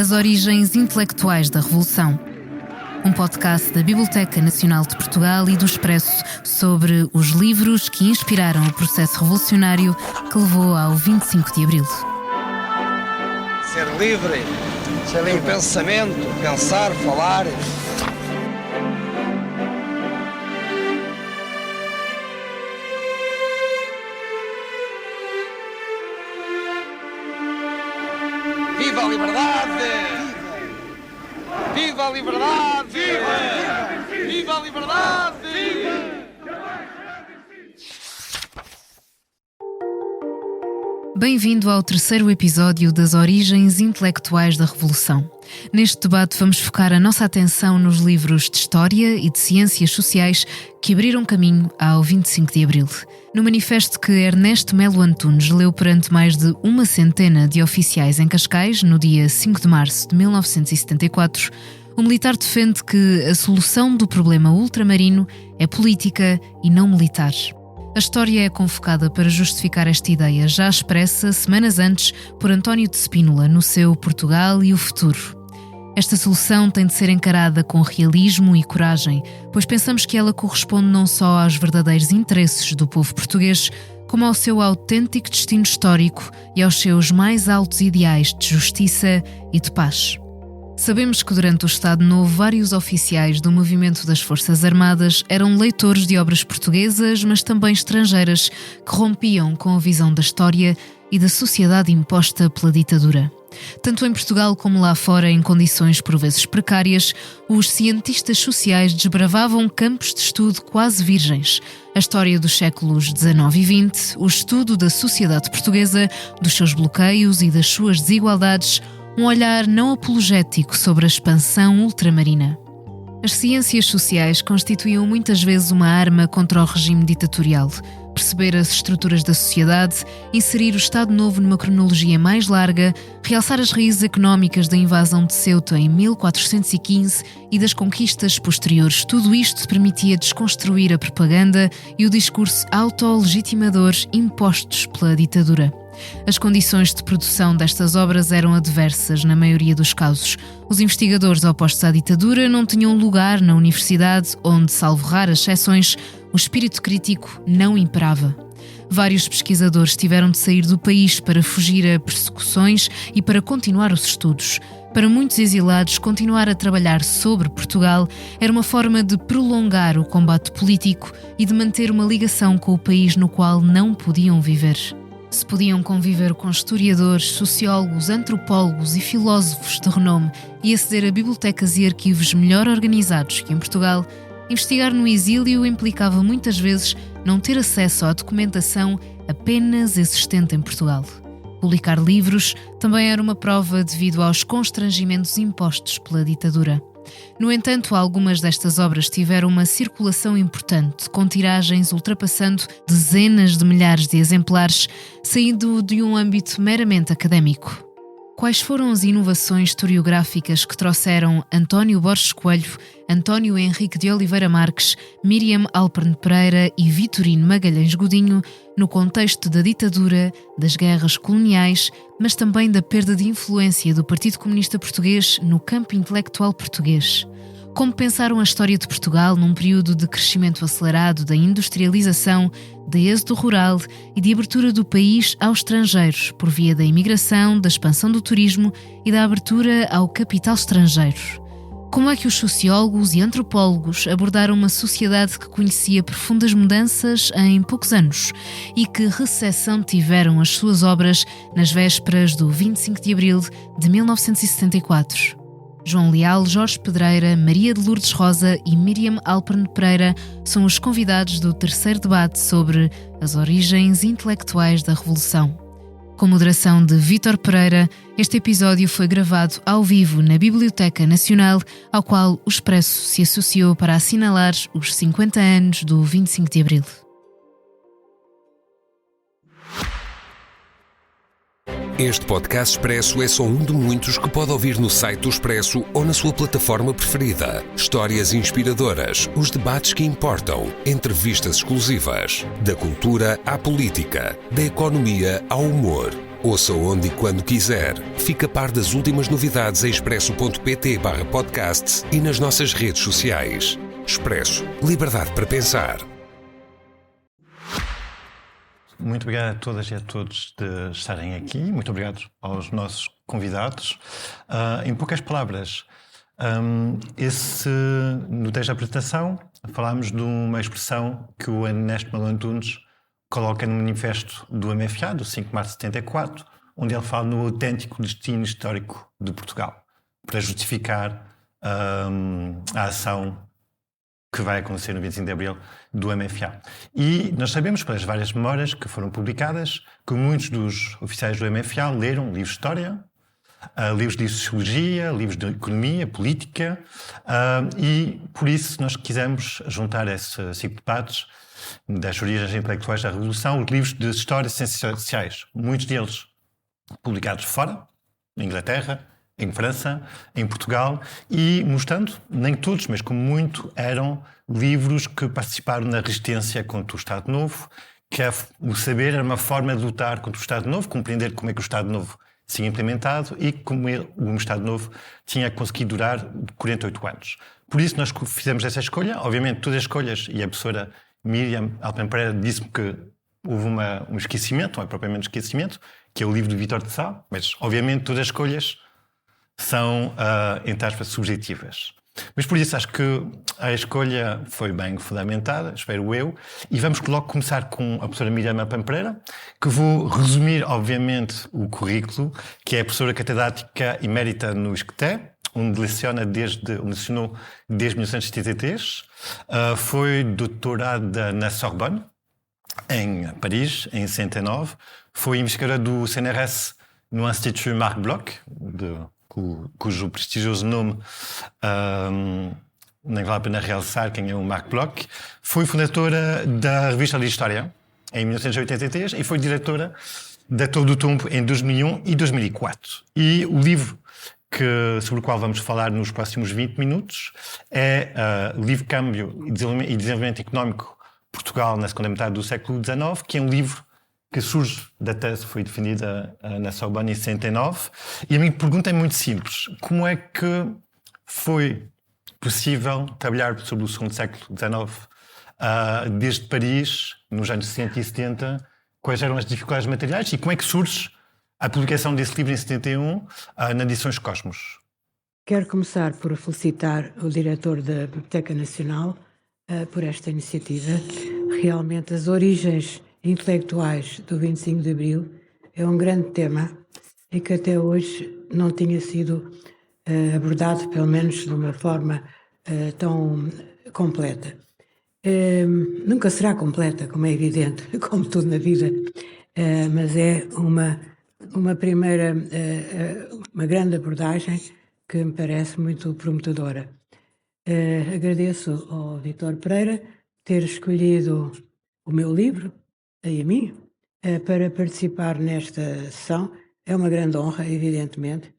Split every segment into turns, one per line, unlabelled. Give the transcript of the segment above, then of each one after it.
As origens intelectuais da Revolução. Um podcast da Biblioteca Nacional de Portugal e do Expresso sobre os livros que inspiraram o processo revolucionário que levou ao 25 de Abril.
Ser livre, do pensamento, pensar, falar. Viva a liberdade! Viva a liberdade! Viva! Viva a liberdade!
Bem-vindo ao terceiro episódio das origens intelectuais da Revolução. Neste debate vamos focar a nossa atenção nos livros de História e de Ciências Sociais que abriram caminho ao 25 de Abril. No manifesto que Ernesto Melo Antunes leu perante mais de uma centena de oficiais em Cascais, no dia 5 de março de 1974, o militar defende que a solução do problema ultramarino é política e não militar. A história é convocada para justificar esta ideia, já expressa semanas antes por António de Spínola no seu Portugal e o Futuro. Esta solução tem de ser encarada com realismo e coragem, pois pensamos que ela corresponde não só aos verdadeiros interesses do povo português, como ao seu autêntico destino histórico e aos seus mais altos ideais de justiça e de paz. Sabemos que durante o Estado Novo vários oficiais do movimento das Forças Armadas eram leitores de obras portuguesas, mas também estrangeiras, que rompiam com a visão da história e da sociedade imposta pela ditadura. Tanto em Portugal como lá fora, em condições por vezes precárias, os cientistas sociais desbravavam campos de estudo quase virgens. A história dos séculos XIX e XX, o estudo da sociedade portuguesa, dos seus bloqueios e das suas desigualdades, um olhar não apologético sobre a expansão ultramarina. As ciências sociais constituíam muitas vezes uma arma contra o regime ditatorial. Perceber as estruturas da sociedade, inserir o Estado Novo numa cronologia mais larga, realçar as raízes económicas da invasão de Ceuta em 1415 e das conquistas posteriores. Tudo isto permitia desconstruir a propaganda e o discurso autolegitimador impostos pela ditadura. As condições de produção destas obras eram adversas na maioria dos casos. Os investigadores opostos à ditadura não tinham lugar na universidade, onde, salvo raras exceções, o espírito crítico não imperava. Vários pesquisadores tiveram de sair do país para fugir a persecuções e para continuar os estudos. Para muitos exilados, continuar a trabalhar sobre Portugal era uma forma de prolongar o combate político e de manter uma ligação com o país no qual não podiam viver. Se podiam conviver com historiadores, sociólogos, antropólogos e filósofos de renome e aceder a bibliotecas e arquivos melhor organizados que em Portugal, investigar no exílio implicava muitas vezes não ter acesso à documentação apenas existente em Portugal. Publicar livros também era uma prova devido aos constrangimentos impostos pela ditadura. No entanto, algumas destas obras tiveram uma circulação importante, com tiragens ultrapassando dezenas de milhares de exemplares, saindo de um âmbito meramente académico. Quais foram as inovações historiográficas que trouxeram António Borges Coelho, António Henrique de Oliveira Marques, Miriam Alpern Pereira e Vitorino Magalhães Godinho no contexto da ditadura, das guerras coloniais, mas também da perda de influência do Partido Comunista Português no campo intelectual português? Como pensaram a história de Portugal num período de crescimento acelerado da industrialização, de êxodo rural e de abertura do país aos estrangeiros, por via da imigração, da expansão do turismo e da abertura ao capital estrangeiro? Como é que os sociólogos e antropólogos abordaram uma sociedade que conhecia profundas mudanças em poucos anos e que recepção tiveram as suas obras nas vésperas do 25 de Abril de 1974? João Leal, Jorge Pedreira, Maria de Lourdes Rosa e Miriam Alpern Pereira são os convidados do terceiro debate sobre as origens intelectuais da Revolução. Com moderação de Vítor Pereira, este episódio foi gravado ao vivo na Biblioteca Nacional, ao qual o Expresso se associou para assinalar os 50 anos do 25 de Abril.
Este podcast Expresso é só um de muitos que pode ouvir no site do Expresso ou na sua plataforma preferida. Histórias inspiradoras, os debates que importam, entrevistas exclusivas. Da cultura à política, da economia ao humor. Ouça onde e quando quiser. Fique a par das últimas novidades em expresso.pt/podcasts e nas nossas redes sociais. Expresso. Liberdade para pensar.
Muito obrigado a todas e a todos de estarem aqui. Muito obrigado aos nossos convidados. Em poucas palavras, no texto da apresentação falámos de uma expressão que o Ernesto Melão Antunes coloca no manifesto do MFA, do 5 de março de 74, onde ele fala no autêntico destino histórico de Portugal, para justificar a ação que vai acontecer no 25 de Abril do MFA. E nós sabemos, pelas várias memórias que foram publicadas, que muitos dos oficiais do MFA leram livros de história, livros de sociologia, livros de economia, política, e por isso nós quisemos juntar esse ciclo de debates das origens intelectuais da Revolução, os livros de história e ciências sociais, muitos deles publicados fora, na Inglaterra, em França, em Portugal, e mostrando, nem todos, mas como muito, eram livros que participaram na resistência contra o Estado Novo, que o saber era uma forma de lutar contra o Estado Novo, compreender como é que o Estado Novo tinha implementado e como o Estado Novo tinha conseguido durar 48 anos. Por isso nós fizemos essa escolha. Obviamente todas as escolhas, e a professora Miriam Alpen Pereira disse-me que houve um esquecimento, não é propriamente esquecimento, que é o livro de Vítor de Sá, mas obviamente todas as escolhas são, entre aspas, subjetivas. Mas por isso acho que a escolha foi bem fundamentada, espero eu, e vamos logo começar com a professora Miriam Alpen Pereira, que vou resumir, obviamente, o currículo, que é a professora catedrática emérita no ISCTE, onde lecionou desde 1973, foi doutorada na Sorbonne, em Paris, em 69, foi investigadora do CNRS no Institut Marc Bloch, cujo prestigioso nome não vale a pena realçar quem é o Marc Bloch, foi fundadora da Revista de História em 1983 e foi diretora da Torre do Tombo em 2001 e 2004. E o livro sobre o qual vamos falar nos próximos 20 minutos é o livro Câmbio e Desenvolvimento Económico Portugal na segunda metade do século XIX, que é um livro que surge da tese que foi defendida na Sorbonne em 69. E a minha pergunta é muito simples. Como é que foi possível trabalhar sobre o segundo século XIX desde Paris, nos anos 60 e 70? Quais eram as dificuldades materiais e como é que surge a publicação desse livro em 71 na Edições Cosmos?
Quero começar por felicitar o diretor da Biblioteca Nacional por esta iniciativa. Realmente as origens intelectuais do 25 de Abril é um grande tema e que até hoje não tinha sido abordado, pelo menos de uma forma tão completa. Nunca será completa, como é evidente, como tudo na vida, mas é uma primeira, uma grande abordagem que me parece muito prometedora. Agradeço ao Vítor Pereira ter escolhido o meu livro, a mim, para participar nesta sessão. É uma grande honra, evidentemente,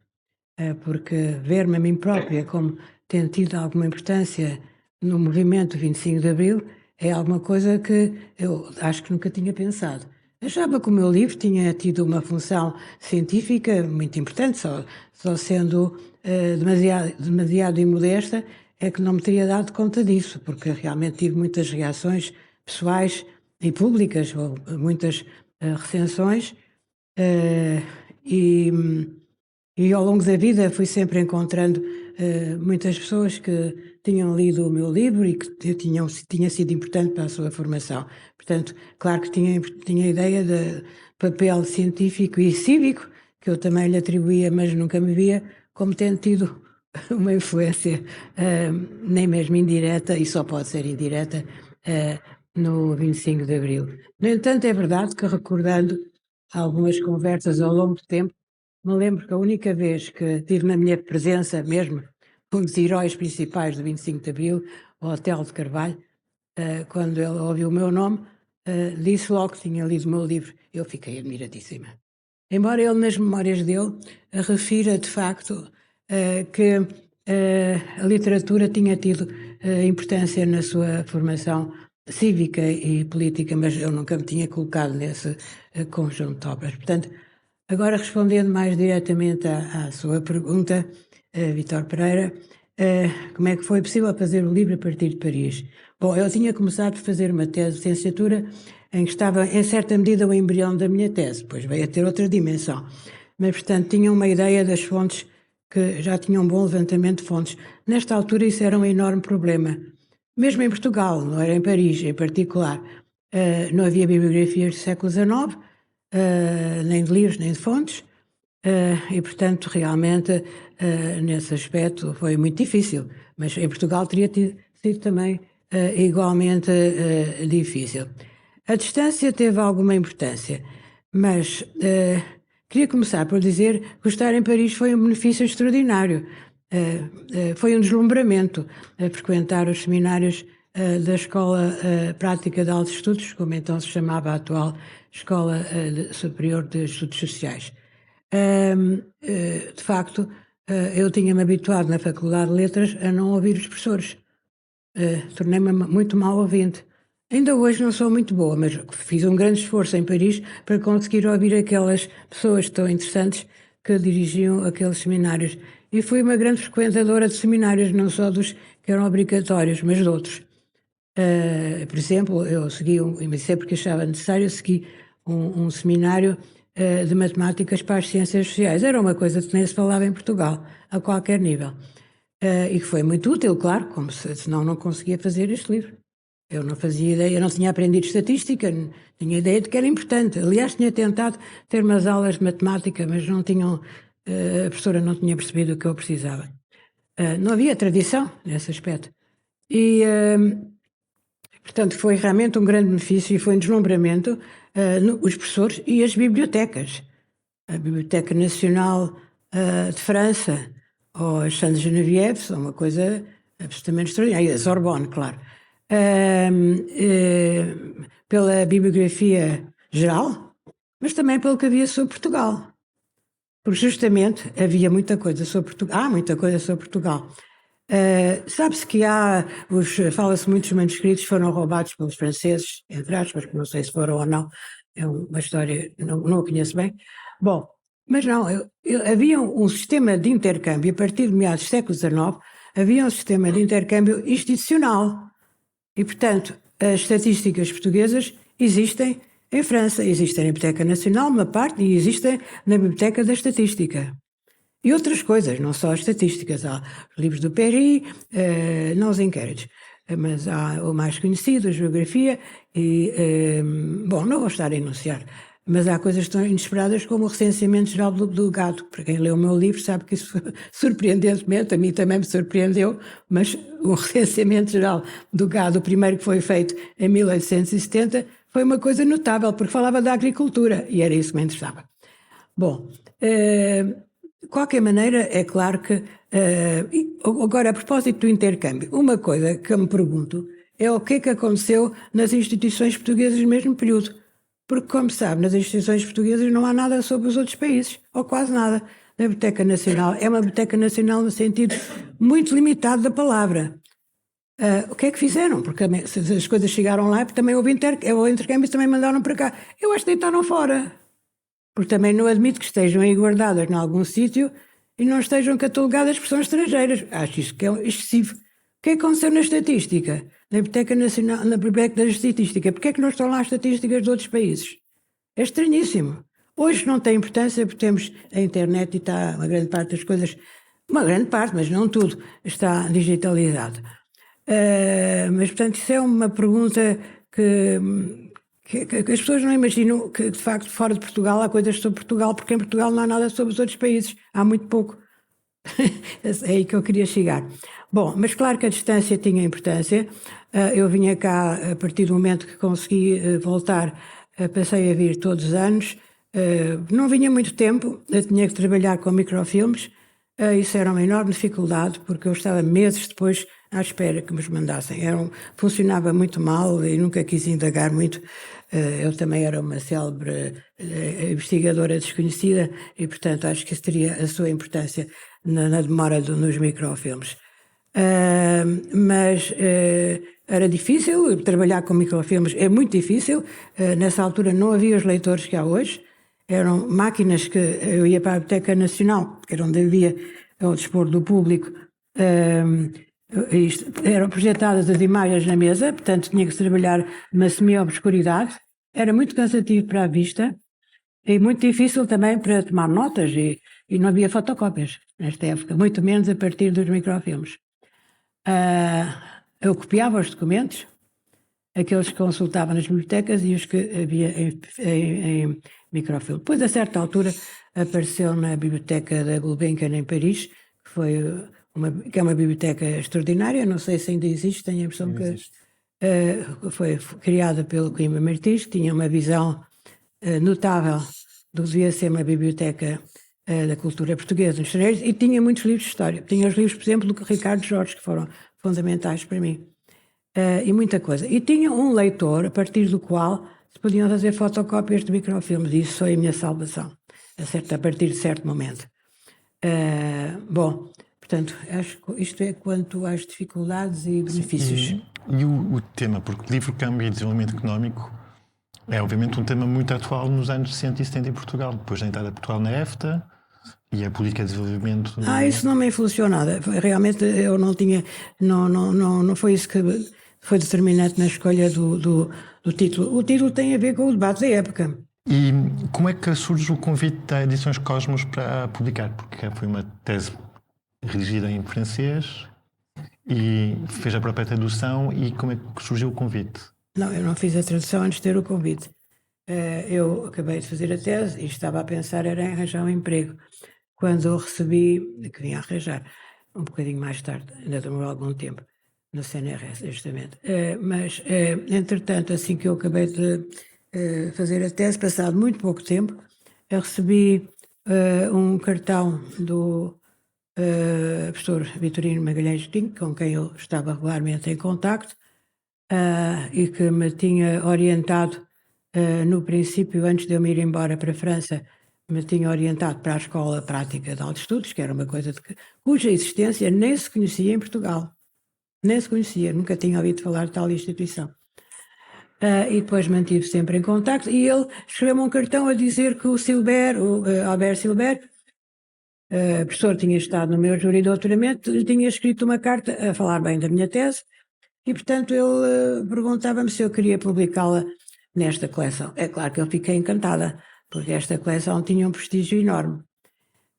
porque ver-me a mim própria como tendo tido alguma importância no movimento 25 de Abril é alguma coisa que eu acho que nunca tinha pensado. Achava que o meu livro tinha tido uma função científica muito importante, só sendo demasiado imodesta, é que não me teria dado conta disso, porque realmente tive muitas reações pessoais e públicas, ou muitas recensões, e ao longo da vida fui sempre encontrando muitas pessoas que tinham lido o meu livro e que tinha sido importante para a sua formação. Portanto, claro que tinha a ideia de papel científico e cívico, que eu também lhe atribuía, mas nunca me via como tendo tido uma influência nem mesmo indireta, e só pode ser indireta, no 25 de Abril. No entanto, é verdade que, recordando algumas conversas ao longo do tempo, me lembro que a única vez que tive na minha presença mesmo um dos heróis principais do 25 de Abril, o Otelo de Carvalho, quando ele ouviu o meu nome, disse logo que tinha lido o meu livro. Eu fiquei admiradíssima. Embora ele, nas memórias dele, refira de facto que a literatura tinha tido importância na sua formação cívica e política, mas eu nunca me tinha colocado nesse conjunto de obras. Portanto, Agora, respondendo mais diretamente à sua pergunta, Vítor Pereira, como é que foi possível fazer o livro a partir de Paris? Bom, eu tinha começado a fazer uma tese de licenciatura em que estava, em certa medida, o embrião da minha tese, depois veio a ter outra dimensão. Mas, portanto, tinha uma ideia das fontes, que já tinha um bom levantamento de fontes. Nesta altura isso era um enorme problema. Mesmo em Portugal, não era em Paris em particular, não havia bibliografias do século XIX, nem de livros, nem de fontes, e, portanto, realmente, nesse aspecto foi muito difícil. Mas em Portugal teria sido também igualmente difícil. A distância teve alguma importância, mas queria começar por dizer que estar em Paris foi um benefício extraordinário. Foi um deslumbramento frequentar os seminários da Escola Prática de Altos Estudos, como então se chamava a atual Escola Superior de Estudos Sociais. De facto, eu tinha-me habituado na Faculdade de Letras a não ouvir os professores. Tornei-me muito mal ouvinte. Ainda hoje não sou muito boa, mas fiz um grande esforço em Paris para conseguir ouvir aquelas pessoas tão interessantes que dirigiam aqueles seminários. E fui uma grande frequentadora de seminários, não só dos que eram obrigatórios, mas de outros. Por exemplo, eu segui, sempre que achava necessário, segui um seminário de matemáticas para as ciências sociais. Era uma coisa que nem se falava em Portugal, a qualquer nível. E que foi muito útil, claro, como senão não conseguia fazer este livro. Eu não fazia ideia, eu não tinha aprendido estatística, não tinha ideia de que era importante. Aliás, tinha tentado ter umas aulas de matemática, mas não tinham, a professora não tinha percebido o que eu precisava. Não havia tradição nesse aspecto. E, portanto, foi realmente um grande benefício e foi um deslumbramento os professores e as bibliotecas. A Biblioteca Nacional de França, ou as Sainte-Geneviève, são uma coisa absolutamente extraordinária. E a Sorbonne, claro. Pela bibliografia geral, mas também pelo que havia sobre Portugal. Porque justamente havia muita coisa sobre Portugal. Há muita coisa sobre Portugal. Sabe-se que fala-se muitos manuscritos foram roubados pelos franceses, entre aspas, que não sei se foram ou não, é uma história, não a conheço bem. Bom, mas não, havia um sistema de intercâmbio, a partir de meados do século XIX, havia um sistema de intercâmbio institucional. E, portanto, as estatísticas portuguesas existem em França, existem na Biblioteca Nacional, uma parte, e existem na Biblioteca da Estatística. E outras coisas, não só as estatísticas. Há os livros do Perry, não os inquéritos, mas há o mais conhecido, a geografia, e, bom, não vou estar a enunciar, mas há coisas tão inesperadas como o recenseamento geral do gado. Para quem leu o meu livro sabe que isso, surpreendentemente, a mim também me surpreendeu, mas o recenseamento geral do gado, o primeiro que foi feito em 1870, foi uma coisa notável, porque falava da agricultura, e era isso que me interessava. Bom, de qualquer maneira, é claro que... agora, a propósito do intercâmbio, uma coisa que eu me pergunto é o que é que aconteceu nas instituições portuguesas no mesmo período. Porque, como sabe, nas instituições portuguesas não há nada sobre os outros países, ou quase nada. A Biblioteca Nacional é uma Biblioteca Nacional no sentido muito limitado da palavra. O que é que fizeram? Porque as coisas chegaram lá, porque também houve intercâmbio e também mandaram para cá. Eu acho que deitaram fora. Porque também não admito que estejam aí guardadas em algum sítio e não estejam catalogadas por são estrangeiras. Acho isso que é excessivo. O que é que aconteceu na estatística? Na Biblioteca Nacional, na Biblioteca da Estatística. Porquê é que não estão lá as estatísticas de outros países? É estranhíssimo. Hoje não tem importância porque temos a internet e está uma grande parte das coisas, uma grande parte, mas não tudo, está digitalizado. Mas, portanto, isso é uma pergunta que as pessoas não imaginam que, de facto, fora de Portugal há coisas sobre Portugal, porque em Portugal não há nada sobre os outros países. Há muito pouco. É aí que eu queria chegar. Bom, mas claro que a distância tinha importância. Eu vinha cá a partir do momento que consegui voltar, passei a vir todos os anos. Não vinha muito tempo, eu tinha que trabalhar com microfilmes. Isso era uma enorme dificuldade, porque eu estava meses depois à espera que me os mandassem. Funcionava muito mal e nunca quis indagar muito. Eu também era uma célebre investigadora desconhecida e, portanto, acho que isso teria a sua importância na demora nos microfilmes. Mas era difícil trabalhar com microfilmes, é muito difícil. Nessa altura não havia os leitores que há hoje. eram máquinas que eu ia para a Biblioteca Nacional, que era onde havia ao dispor do público, eram projetadas as imagens na mesa, portanto tinha que se trabalhar numa semi-obscuridade. Era muito cansativo para a vista e muito difícil também para tomar notas, e não havia fotocópias nesta época, muito menos a partir dos microfilmes. Eu copiava os documentos, aqueles que consultava nas bibliotecas e os que havia em microfilme. Depois, a certa altura, apareceu na Biblioteca da Gulbenkian em Paris, que é uma biblioteca extraordinária, não sei se ainda existe, tenho a impressão que foi criada pelo Coimbra Martins, que tinha uma visão notável do que devia ser uma biblioteca da cultura portuguesa nos estrangeiros, e tinha muitos livros de história. Tinha os livros, por exemplo, do Ricardo Jorge, que foram fundamentais para mim. E muita coisa. E tinha um leitor, a partir do qual se podiam fazer fotocópias de microfilmes, e isso foi a minha salvação, a partir de certo momento. Bom, portanto, acho que isto é quanto às dificuldades e benefícios.
E o tema, porque livro, câmbio e desenvolvimento económico é obviamente um tema muito atual nos anos 60 e 70 em Portugal, depois da entrada de Portugal na EFTA e a política de desenvolvimento.
Isso não me influenciou nada. Realmente eu não tinha, não foi isso que foi determinante na escolha do título. O título tem a ver com o debate da época.
E como é que surge o convite da Edições Cosmos para publicar? Porque foi uma tese redigida em francês e fez a própria tradução, e como é que surgiu o convite?
Não, eu não fiz a tradução antes de ter o convite. Eu acabei de fazer a tese e estava a pensar era em arranjar um emprego. Quando eu recebi, que vim a arranjar um bocadinho mais tarde, ainda demorou algum tempo, no CNRS, justamente. Mas, entretanto, assim que eu acabei de fazer a tese, passado muito pouco tempo, eu recebi um cartão do professor Vitorino Magalhães Coutinho, com quem eu estava regularmente em contacto, e que me tinha orientado, no princípio, antes de eu me ir embora para a França, me tinha orientado para a Escola Prática de Altos Estudos, que era uma coisa cuja existência nem se conhecia em Portugal. Nem se conhecia, nunca tinha ouvido falar de tal instituição. E depois mantive sempre em contacto, e ele escreveu-me um cartão a dizer que o Albert Silbert, professor, tinha estado no meu júri de doutoramento, lhe tinha escrito uma carta a falar bem da minha tese, e portanto ele perguntava-me se eu queria publicá-la nesta coleção. É claro que eu fiquei encantada, porque esta coleção tinha um prestígio enorme.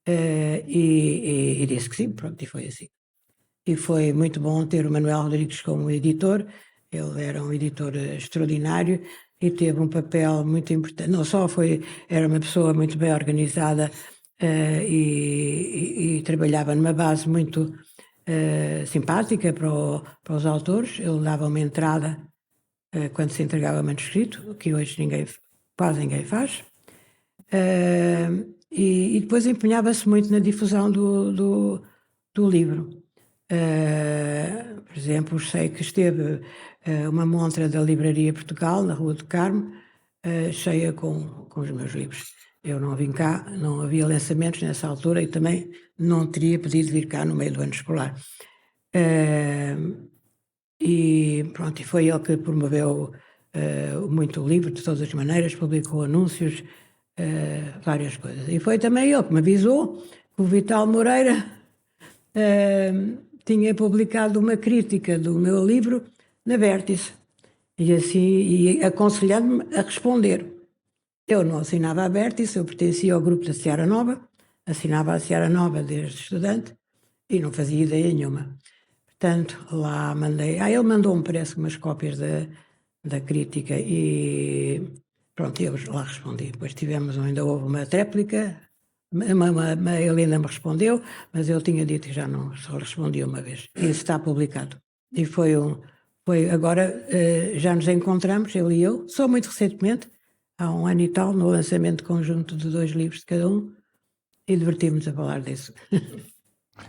E disse que sim, pronto, e foi assim. E foi muito bom ter o Manuel Rodrigues como editor. Ele era um editor extraordinário e teve um papel muito importante. Não só era uma pessoa muito bem organizada e trabalhava numa base muito simpática para os autores. Ele dava uma entrada quando se entregava o manuscrito, que hoje quase ninguém faz. E depois empenhava-se muito na difusão do livro. Por exemplo, sei que esteve uma montra da Livraria Portugal, na Rua do Carmo, cheia com os meus livros. Eu não vim cá, não havia lançamentos nessa altura e também não teria pedido vir cá no meio do ano escolar. E pronto, e foi ele que promoveu muito o livro, de todas as maneiras, publicou anúncios, várias coisas. E foi também ele que me avisou que o Vital Moreira tinha publicado uma crítica do meu livro na Vértice, e aconselhando-me a responder. Eu não assinava a Vértice, eu pertencia ao grupo da Seara Nova, assinava a Seara Nova desde estudante e não fazia ideia nenhuma. Portanto, lá mandei... ele mandou-me, parece, umas cópias da crítica e pronto, eu lá respondi. Depois ainda houve uma tréplica, ele ainda me respondeu, mas eu tinha dito que já não, só respondi uma vez. Isso está publicado. E agora já nos encontramos, ele e eu, só muito recentemente, há um ano e tal, no lançamento conjunto de 2 livros de cada um, e divertimos a falar disso.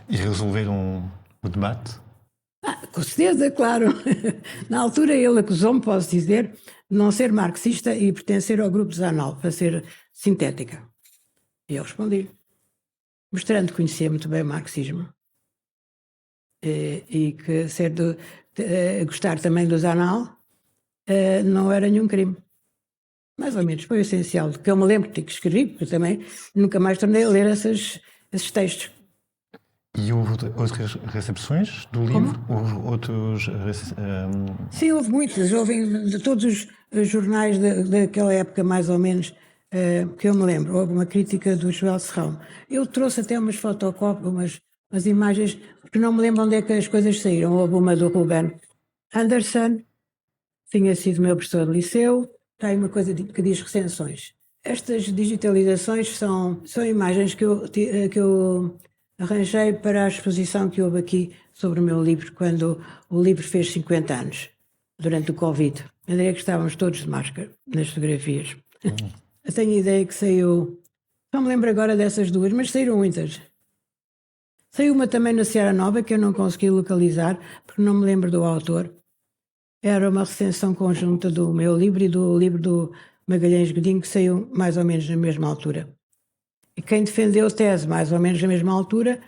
E resolveram o debate?
Com certeza, claro. Na altura ele acusou-me, posso dizer, de não ser marxista e pertencer ao grupo Zanal, para ser sintética. E eu respondi, mostrando que conhecia muito bem o marxismo e que gostar também do Zanal não era nenhum crime. mais ou menos, foi o essencial do que eu me lembro de que escrevi, porque eu também nunca mais tornei a ler esses textos.
E houve outras recepções do livro? Houve outros...
Sim, houve muitas. Houve de todos os jornais daquela época, mais ou menos, que eu me lembro. Houve uma crítica do Joel Serrão. Eu trouxe até umas fotocópias, umas imagens, porque não me lembro onde é que as coisas saíram. Houve uma do Ruben Anderson, tinha sido meu professor de liceu. Tem uma coisa que diz recensões. Estas digitalizações são imagens que eu arranjei para a exposição que houve aqui sobre o meu livro, quando o livro fez 50 anos, durante o Covid. Eu diria que estávamos todos de máscara nas fotografias. Eu tenho a ideia que saiu... Não me lembro agora dessas duas, mas saíram muitas. Saiu uma também na Seara Nova, que eu não consegui localizar, porque não me lembro do autor. Era uma recensão conjunta do meu livro e do livro do Magalhães Godinho, que saiu mais ou menos na mesma altura. E quem defendeu a tese mais ou menos na mesma altura,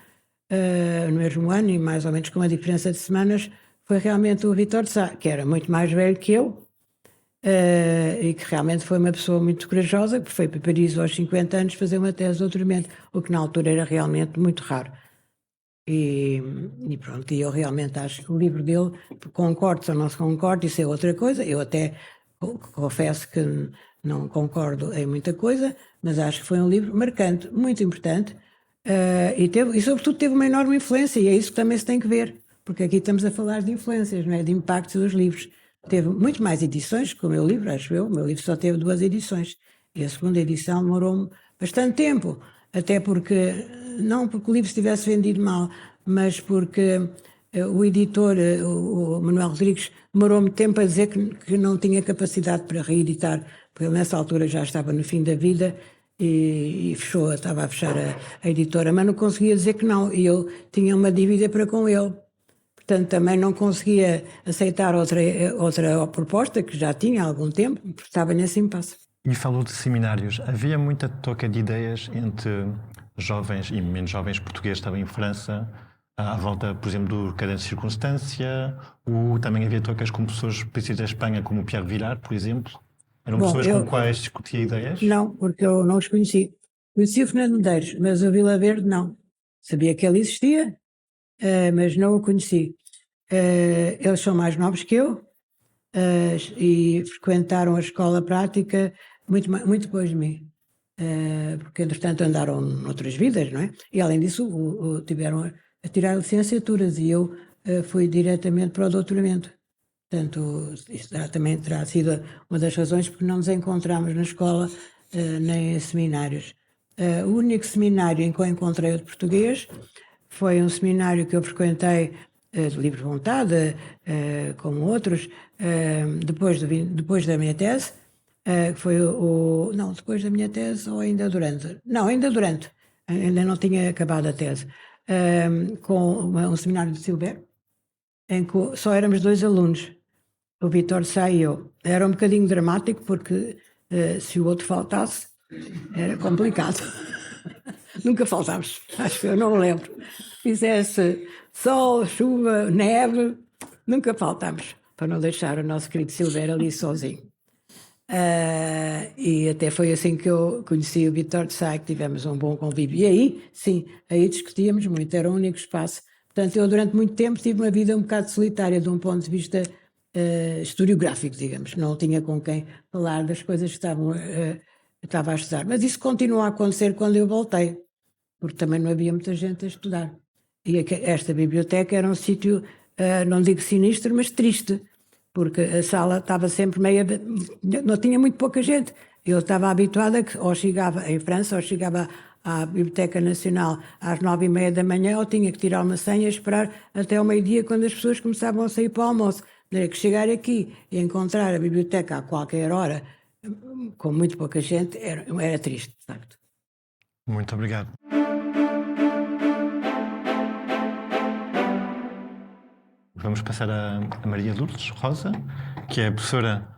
no mesmo ano e mais ou menos com uma diferença de semanas, foi realmente o Vítor Sá, que era muito mais velho que eu e que realmente foi uma pessoa muito corajosa, que foi para Paris aos 50 anos fazer uma tese de doutoramento, o que na altura era realmente muito raro. E pronto, e eu realmente acho que o livro dele, concordo ou não se concordo, isso é outra coisa. Eu até confesso que não concordo em muita coisa, mas acho que foi um livro marcante, muito importante, e sobretudo teve uma enorme influência, e é isso que também se tem que ver, porque aqui estamos a falar de influências, não é? De impactos dos livros. Teve muito mais edições que o meu livro, acho eu. O meu livro só teve 2 edições, e a segunda edição demorou-me bastante tempo, até porque, não porque o livro estivesse vendido mal, mas porque o editor, o Manuel Rodrigues, demorou-me tempo a dizer que não tinha capacidade para reeditar, porque ele nessa altura já estava no fim da vida e estava a fechar a editora, mas não conseguia dizer que não, e eu tinha uma dívida para com ele. Portanto, também não conseguia aceitar outra proposta, que já tinha há algum tempo, porque estava nesse impasse.
E falou de seminários. Havia muita troca de ideias entre jovens e menos jovens portugueses que estavam em França, à volta, por exemplo, do Caderno de Circunstância, ou também havia trocas com pessoas específicas da Espanha, como o Pierre Vilar, por exemplo? Eram pessoas com quais discutia ideias?
Não, porque eu não os conheci. Conheci o Fernando Medeiros, mas o Vila Verde não. Sabia que ele existia, mas não o conheci. Eles são mais novos que eu e frequentaram a escola prática muito depois de mim. Porque, entretanto, andaram noutras vidas, não é? E, além disso, tiveram a tirar licenciaturas e eu fui diretamente para o doutoramento. Portanto, isso também terá sido uma das razões porque não nos encontramos na escola nem em seminários. O único seminário em que eu encontrei o de português foi um seminário que eu frequentei de livre vontade, como outros, depois da minha tese, que foi não, depois da minha tese ou ainda durante? Não, ainda durante. Ainda não tinha acabado a tese. Com um seminário de Silver, em que só éramos 2 alunos, o Vítor Sá e eu. Era um bocadinho dramático, porque se o outro faltasse, era complicado. Nunca faltámos, acho que eu não me lembro. Fizesse sol, chuva, neve, nunca faltámos, para não deixar o nosso querido Silver ali sozinho. E até foi assim que eu conheci o Vítor Sá, que tivemos um bom convívio. E aí, sim, aí discutíamos muito, era o único espaço. Portanto, eu durante muito tempo tive uma vida um bocado solitária, de um ponto de vista historiográfico, digamos. Não tinha com quem falar das coisas que estava a estudar. Mas isso continuou a acontecer quando eu voltei, porque também não havia muita gente a estudar. E esta biblioteca era um sítio, não digo sinistro, mas triste, porque a sala estava sempre não tinha muito pouca gente. Eu estava habituada que ou chegava em França, ou chegava à Biblioteca Nacional às 9h30 da manhã, ou tinha que tirar uma senha e esperar até ao meio-dia, quando as pessoas começavam a sair para o almoço. Era que chegar aqui e encontrar a biblioteca a qualquer hora, com muito pouca gente, era triste, de facto.
Muito obrigado. Vamos passar a Maria Lourdes Rosa, que é professora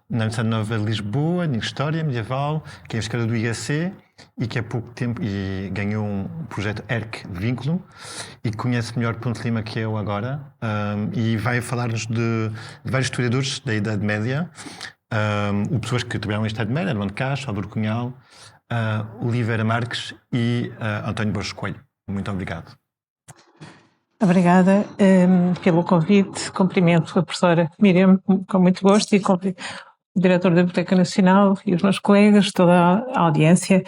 na Universidade Nova de Lisboa, de História Medieval, que é investigadora do IHC e que há pouco tempo ganhou um projeto ERC Vínculo e conhece melhor Ponte Lima que eu agora, e vai falar-nos de vários historiadores da Idade Média, pessoas que trabalham em Estado de Meira, Armando Castro, Álvaro Cunhal, Oliveira Marques e António Borges Coelho. Muito obrigado.
Obrigada pelo convite. Cumprimento a professora Miriam com muito gosto e o diretor da Biblioteca Nacional e os meus colegas, toda a audiência.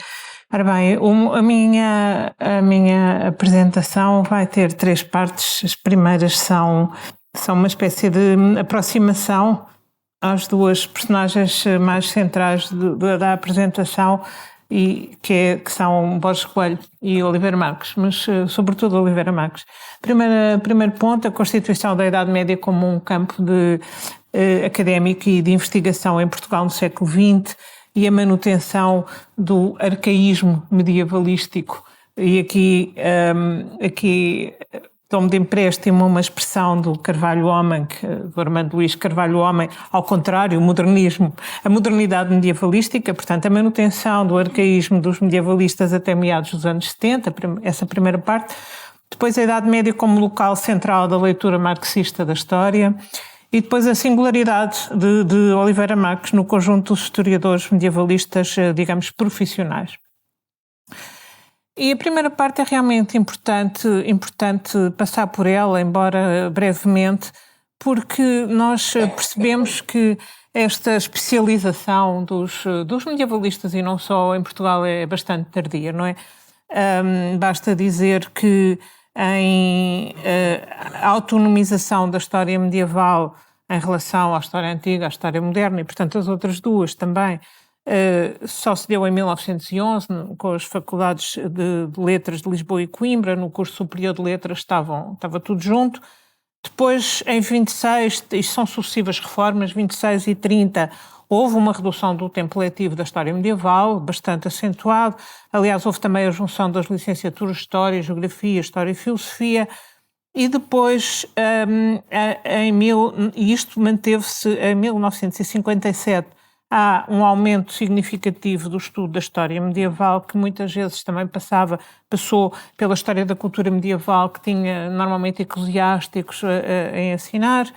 Ora bem, a minha apresentação vai ter 3 partes. As primeiras são uma espécie de aproximação às 2 personagens mais centrais da apresentação, e que são Borges Coelho e Oliveira Marques, mas sobretudo Oliveira Marques. Primeiro ponto, a constituição da Idade Média como um campo académico e de investigação em Portugal no século XX e a manutenção do arcaísmo medievalístico. E aqui tomo de empréstimo uma expressão do Carvalho Homem, do Armando Luís Carvalho Homem, ao contrário, o modernismo, a modernidade medievalística, portanto, a manutenção do arcaísmo dos medievalistas até meados dos anos 70, essa primeira parte. Depois a Idade Média como local central da leitura marxista da história e depois a singularidade de Oliveira Marques no conjunto dos historiadores medievalistas, digamos, profissionais. E a primeira parte é realmente importante passar por ela, embora brevemente, porque nós percebemos que esta especialização dos medievalistas, e não só em Portugal, é bastante tardia, não é? Basta dizer que a autonomização da história medieval em relação à história antiga, à história moderna, e portanto as outras 2 também, só se deu em 1911, com as faculdades de Letras de Lisboa e Coimbra. No curso superior de Letras estava tudo junto. Depois, em 26, isto são sucessivas reformas, 26 e 30, houve uma redução do tempo letivo da história medieval, bastante acentuado. Aliás, houve também a junção das licenciaturas de História, Geografia, História e Filosofia. E depois, e isto manteve-se em 1957, há um aumento significativo do estudo da história medieval, que muitas vezes também passou pela história da cultura medieval, que tinha normalmente eclesiásticos a ensinar,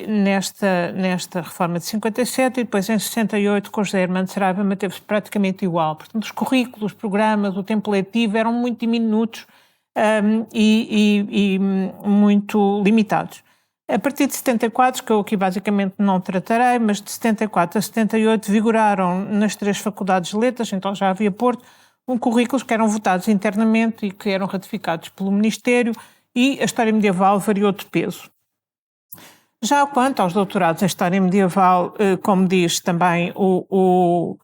nesta reforma de 57, e depois em 68, com José Armando Saraiva, manteve-se praticamente igual. Portanto, os currículos, os programas, o tempo letivo eram muito diminutos e muito limitados. A partir de 74, que eu aqui basicamente não tratarei, mas de 74 a 78 vigoraram nas 3 faculdades de letras, então já havia Porto, currículos que eram votados internamente e que eram ratificados pelo Ministério, e a história medieval variou de peso. Já quanto aos doutorados em história medieval, como diz também o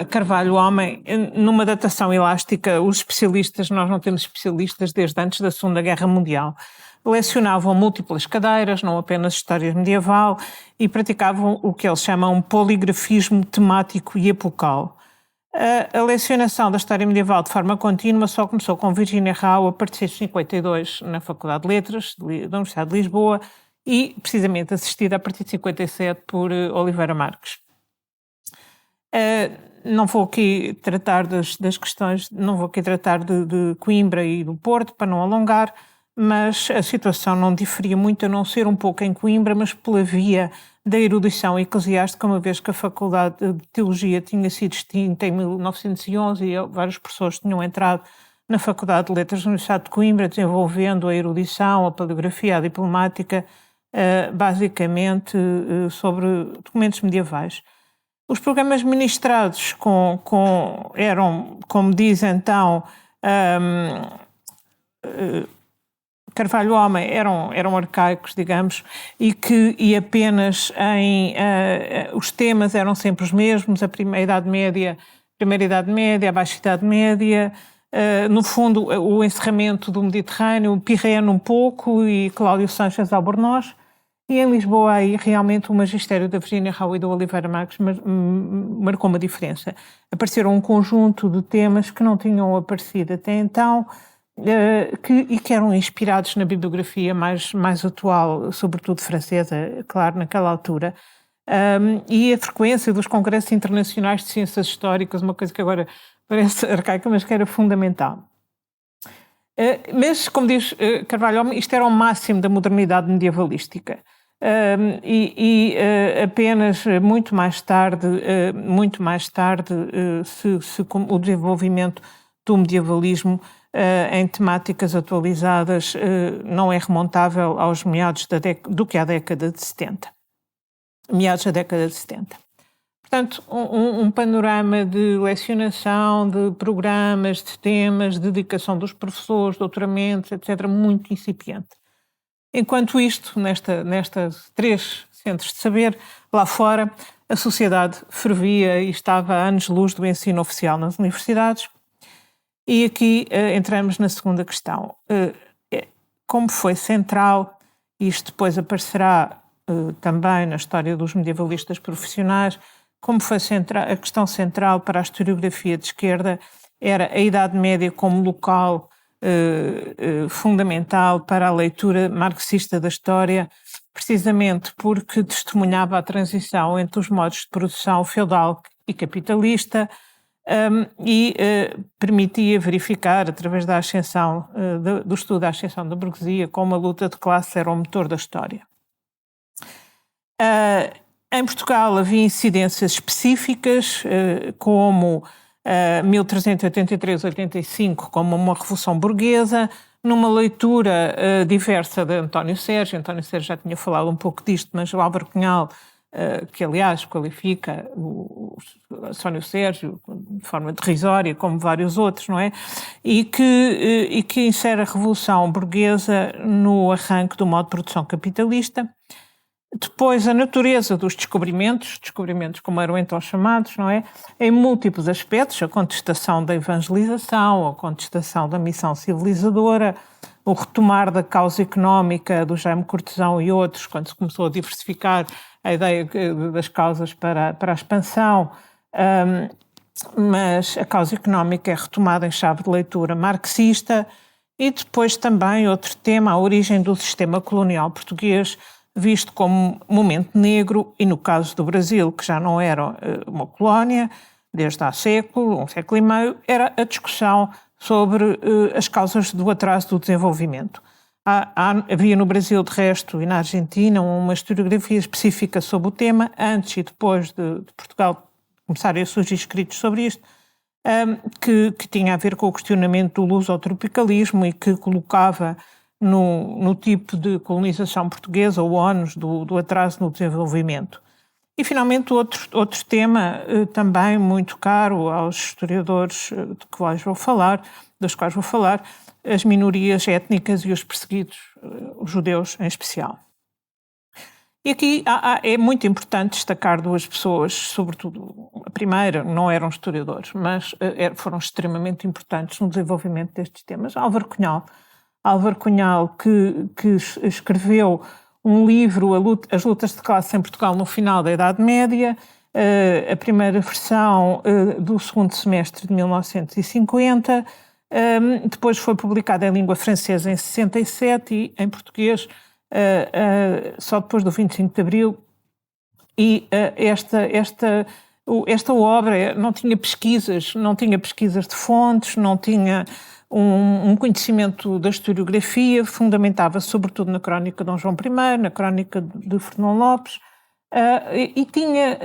Carvalho Homem, numa datação elástica, os especialistas, nós não temos especialistas desde antes da Segunda Guerra Mundial, lecionavam múltiplas cadeiras, não apenas história medieval, e praticavam o que eles chamam poligrafismo temático e epocal. A lecionação da história medieval de forma contínua só começou com Virginia Rao a partir de 52 na Faculdade de Letras da Universidade de Lisboa e precisamente assistida a partir de 57 por Oliveira Marques. Não vou aqui tratar das questões, não vou aqui tratar de Coimbra e do Porto para não alongar, mas a situação não diferia muito, a não ser um pouco em Coimbra, mas pela via da erudição eclesiástica, uma vez que a Faculdade de Teologia tinha sido extinta em 1911 e vários professores tinham entrado na Faculdade de Letras da Universidade de Coimbra, desenvolvendo a erudição, a paleografia, a diplomática, basicamente sobre documentos medievais. Os programas ministrados eram, como diz então Carvalho Homem, eram arcaicos, digamos, e apenas os temas eram sempre os mesmos, a primeira Idade Média, a Baixa Idade Média, no fundo o encerramento do Mediterrâneo, o Pirreno um pouco e Cláudio Sanches Albornoz, e em Lisboa aí realmente o magistério da Virginia Rao e do Oliveira Marques marcou uma diferença. Apareceram um conjunto de temas que não tinham aparecido até então, e que eram inspirados na bibliografia mais atual, sobretudo francesa, claro, naquela altura. E a frequência dos congressos internacionais de ciências históricas, uma coisa que agora parece arcaica, mas que era fundamental. Mas, como diz Carvalho Homem, isto era o máximo da modernidade medievalística. apenas muito mais tarde o desenvolvimento do medievalismo em temáticas atualizadas não é remontável aos meados do que à década de 70. Meados da década de 70. Portanto, um panorama de lecionação, de programas, de temas, de dedicação dos professores, doutoramentos, etc., muito incipiente. Enquanto isto, nestas 3 centros de saber, lá fora, a sociedade fervia e estava a anos-luz do ensino oficial nas universidades. E aqui entramos na segunda questão. Como foi central, isto depois aparecerá também na história dos medievalistas profissionais, como foi a questão central para a historiografia de esquerda era a Idade Média como local fundamental para a leitura marxista da história, precisamente porque testemunhava a transição entre os modos de produção feudal e capitalista, permitia verificar, através da ascensão, do estudo da ascensão da burguesia, como a luta de classe era o motor da história. Em Portugal havia incidências específicas, como 1383-85, como uma revolução burguesa, numa leitura diversa de António Sérgio. António Sérgio já tinha falado um pouco disto, mas o Álvaro Cunhal, que aliás qualifica o António Sérgio de forma derisoria, como vários outros, não é? E que insere a revolução burguesa no arranque do modo de produção capitalista. Depois, a natureza dos descobrimentos como eram então chamados, não é? Em múltiplos aspectos, a contestação da evangelização, a contestação da missão civilizadora, o retomar da causa económica do Jaime Cortesão e outros, quando se começou a diversificar a ideia das causas para a expansão, mas a causa económica é retomada em chave de leitura marxista. E depois também outro tema, a origem do sistema colonial português, visto como momento negro, e no caso do Brasil, que já não era uma colónia, desde há um século e meio, era a discussão sobre as causas do atraso do desenvolvimento. Havia no Brasil, de resto, e na Argentina, uma historiografia específica sobre o tema, antes e depois de Portugal começarem a surgir escritos sobre isto, que tinha a ver com o questionamento do luso-tropicalismo e que colocava no tipo de colonização portuguesa o ónus do atraso no desenvolvimento. E, finalmente, outro tema também muito caro aos historiadores dos quais vou falar, as minorias étnicas e os perseguidos, os judeus em especial. E aqui é muito importante destacar 2 pessoas, sobretudo a primeira, não eram historiadores, mas foram extremamente importantes no desenvolvimento destes temas. Álvaro Cunhal, que escreveu um livro, As Lutas de Classe em Portugal no final da Idade Média, a primeira versão do segundo semestre de 1950, depois foi publicada em língua francesa em 67 e em português só depois do 25 de Abril. E esta obra não tinha pesquisas de fontes, não tinha um conhecimento da historiografia, fundamentava sobretudo na crónica de Dom João I, na crónica de Fernão Lopes, e tinha,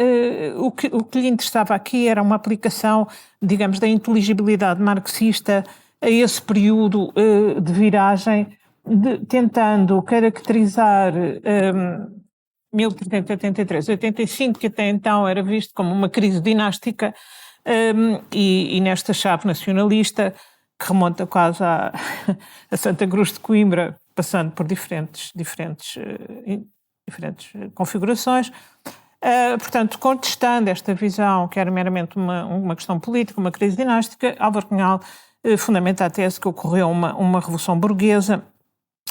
o que lhe interessava aqui era uma aplicação, digamos, da inteligibilidade marxista a esse período de viragem, tentando caracterizar 1383-85, que até então era visto como uma crise dinástica, e nesta chave nacionalista, que remonta quase a Santa Cruz de Coimbra, passando por diferentes configurações. Portanto, contestando esta visão, que era meramente uma questão política, uma crise dinástica, Álvaro Cunhal fundamenta a tese que ocorreu uma revolução burguesa,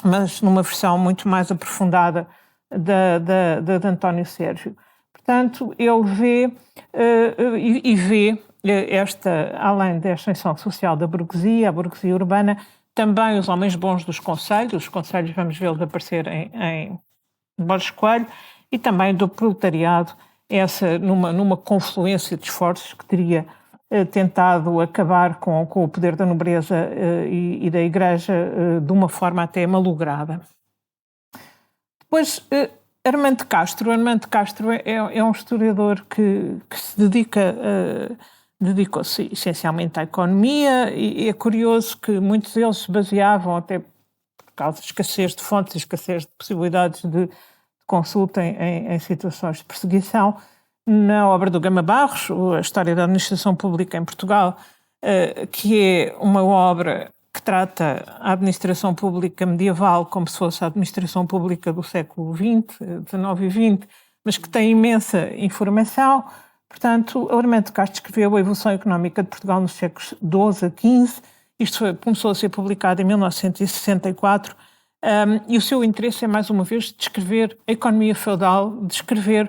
mas numa versão muito mais aprofundada de António Sérgio. Portanto, ele vê além da ascensão social da burguesia, a burguesia urbana, também os homens bons dos concelhos. Os concelhos vamos vê-los aparecer em Borges Coelho, e também do proletariado, numa confluência de esforços que teria tentado acabar com o poder da nobreza e da Igreja de uma forma até malograda. Depois, Armando Castro é um historiador que se dedicou-se essencialmente à economia, e é curioso que muitos deles se baseavam, até por causa de escassez de fontes e escassez de possibilidades de consulta em situações de perseguição, na obra do Gama Barros, a História da Administração Pública em Portugal, que é uma obra que trata a administração pública medieval como se fosse a administração pública do século XX, XIX e XX, mas que tem imensa informação. Portanto, Armando de Castro escreveu a evolução económica de Portugal nos séculos XII a XV. Isto começou a ser publicado em 1964, e o seu interesse é, mais uma vez, descrever a economia feudal, escrever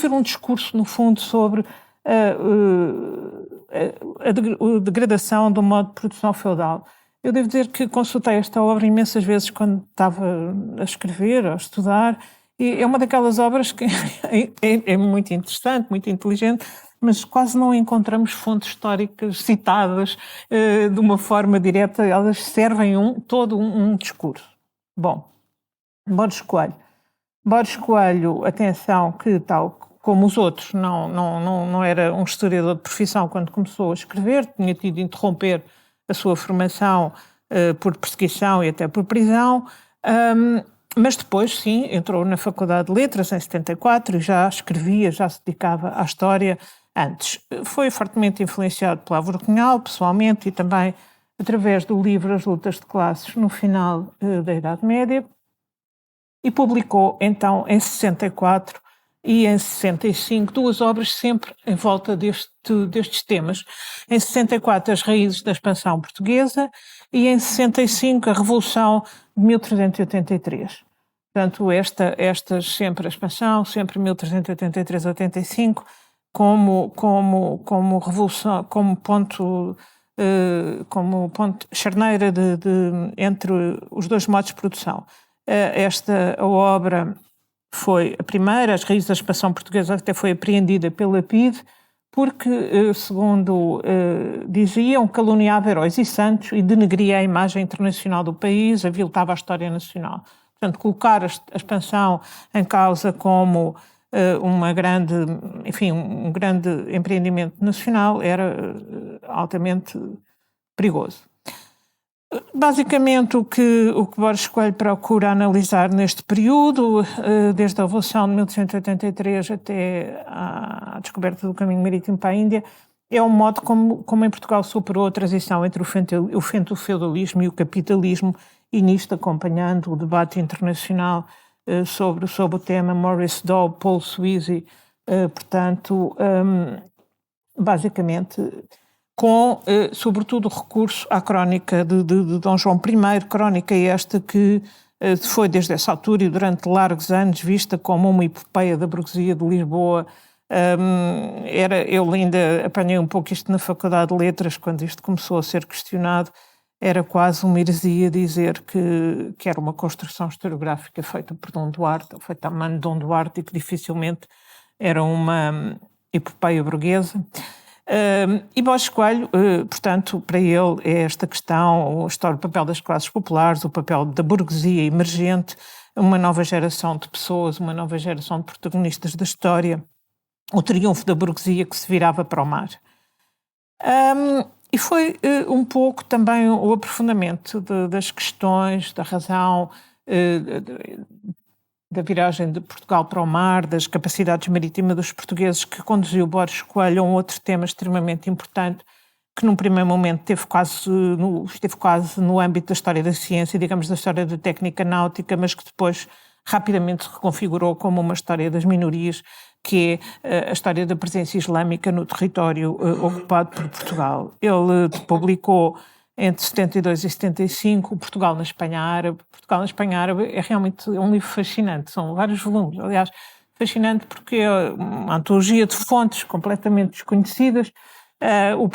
um discurso, no fundo, sobre a degradação do modo de produção feudal. Eu devo dizer que consultei esta obra imensas vezes quando estava a escrever, a estudar, e é uma daquelas obras que é muito interessante, muito inteligente, mas quase não encontramos fontes históricas citadas de uma forma direta. Elas servem todo um discurso. Bom, Borges Coelho, atenção, que tal como os outros, não era um historiador de profissão quando começou a escrever, tinha tido de interromper a sua formação por perseguição e até por prisão, mas depois, sim, entrou na Faculdade de Letras em 74 e já escrevia, já se dedicava à história antes. Foi fortemente influenciado pelo Álvaro Cunhal, pessoalmente, e também através do livro As Lutas de Classes no final da Idade Média, e publicou então em 64 e em 65 duas obras sempre em volta destes temas. Em 64, As Raízes da Expansão Portuguesa, e em 65, A Revolução de 1383. Portanto, estas sempre a expansão, sempre 1383-85, como revolução, como ponto charneira entre os dois modos de produção. A obra foi a primeira, As Raízes da Expansão Portuguesa, até foi apreendida pela PIDE, porque, segundo diziam, caluniava heróis e santos e denegria a imagem internacional do país, aviltava a história nacional. Portanto, colocar a expansão em causa como um grande empreendimento nacional era altamente perigoso. Basicamente, o que Borges Coelho procura analisar neste período, desde a Revolução de 1883 até à descoberta do caminho marítimo para a Índia, é o modo como em Portugal superou a transição entre o feudalismo e o capitalismo, e nisto acompanhando o debate internacional sobre o tema Maurice Dobb, Paul Sweezy, basicamente com, sobretudo, recurso à crónica de Dom João I, crónica esta que foi, desde essa altura e durante largos anos, vista como uma epopeia da burguesia de Lisboa. Eu ainda apanhei um pouco isto na Faculdade de Letras, quando isto começou a ser questionado. Era quase uma heresia dizer que era uma construção historiográfica feita por Dom Duarte, ou feita à mão de Dom Duarte, e que dificilmente era uma epopeia burguesa. E Borges Coelho, portanto, para ele é esta questão, o papel das classes populares, o papel da burguesia emergente, uma nova geração de pessoas, uma nova geração de protagonistas da história, o triunfo da burguesia que se virava para o mar. E foi um pouco também o aprofundamento das questões da razão, da viragem de Portugal para o mar, das capacidades marítimas dos portugueses, que conduziu Borges Coelho a um outro tema extremamente importante, que num primeiro momento esteve quase no âmbito da história da ciência, digamos, da história da técnica náutica, mas que depois rapidamente se reconfigurou como uma história das minorias, que é a história da presença islâmica no território ocupado por Portugal. Ele publicou entre 72 e 75, o Portugal na Espanha Árabe. Portugal na Espanha Árabe é realmente um livro fascinante, são vários volumes, aliás, fascinante porque é uma antologia de fontes completamente desconhecidas. O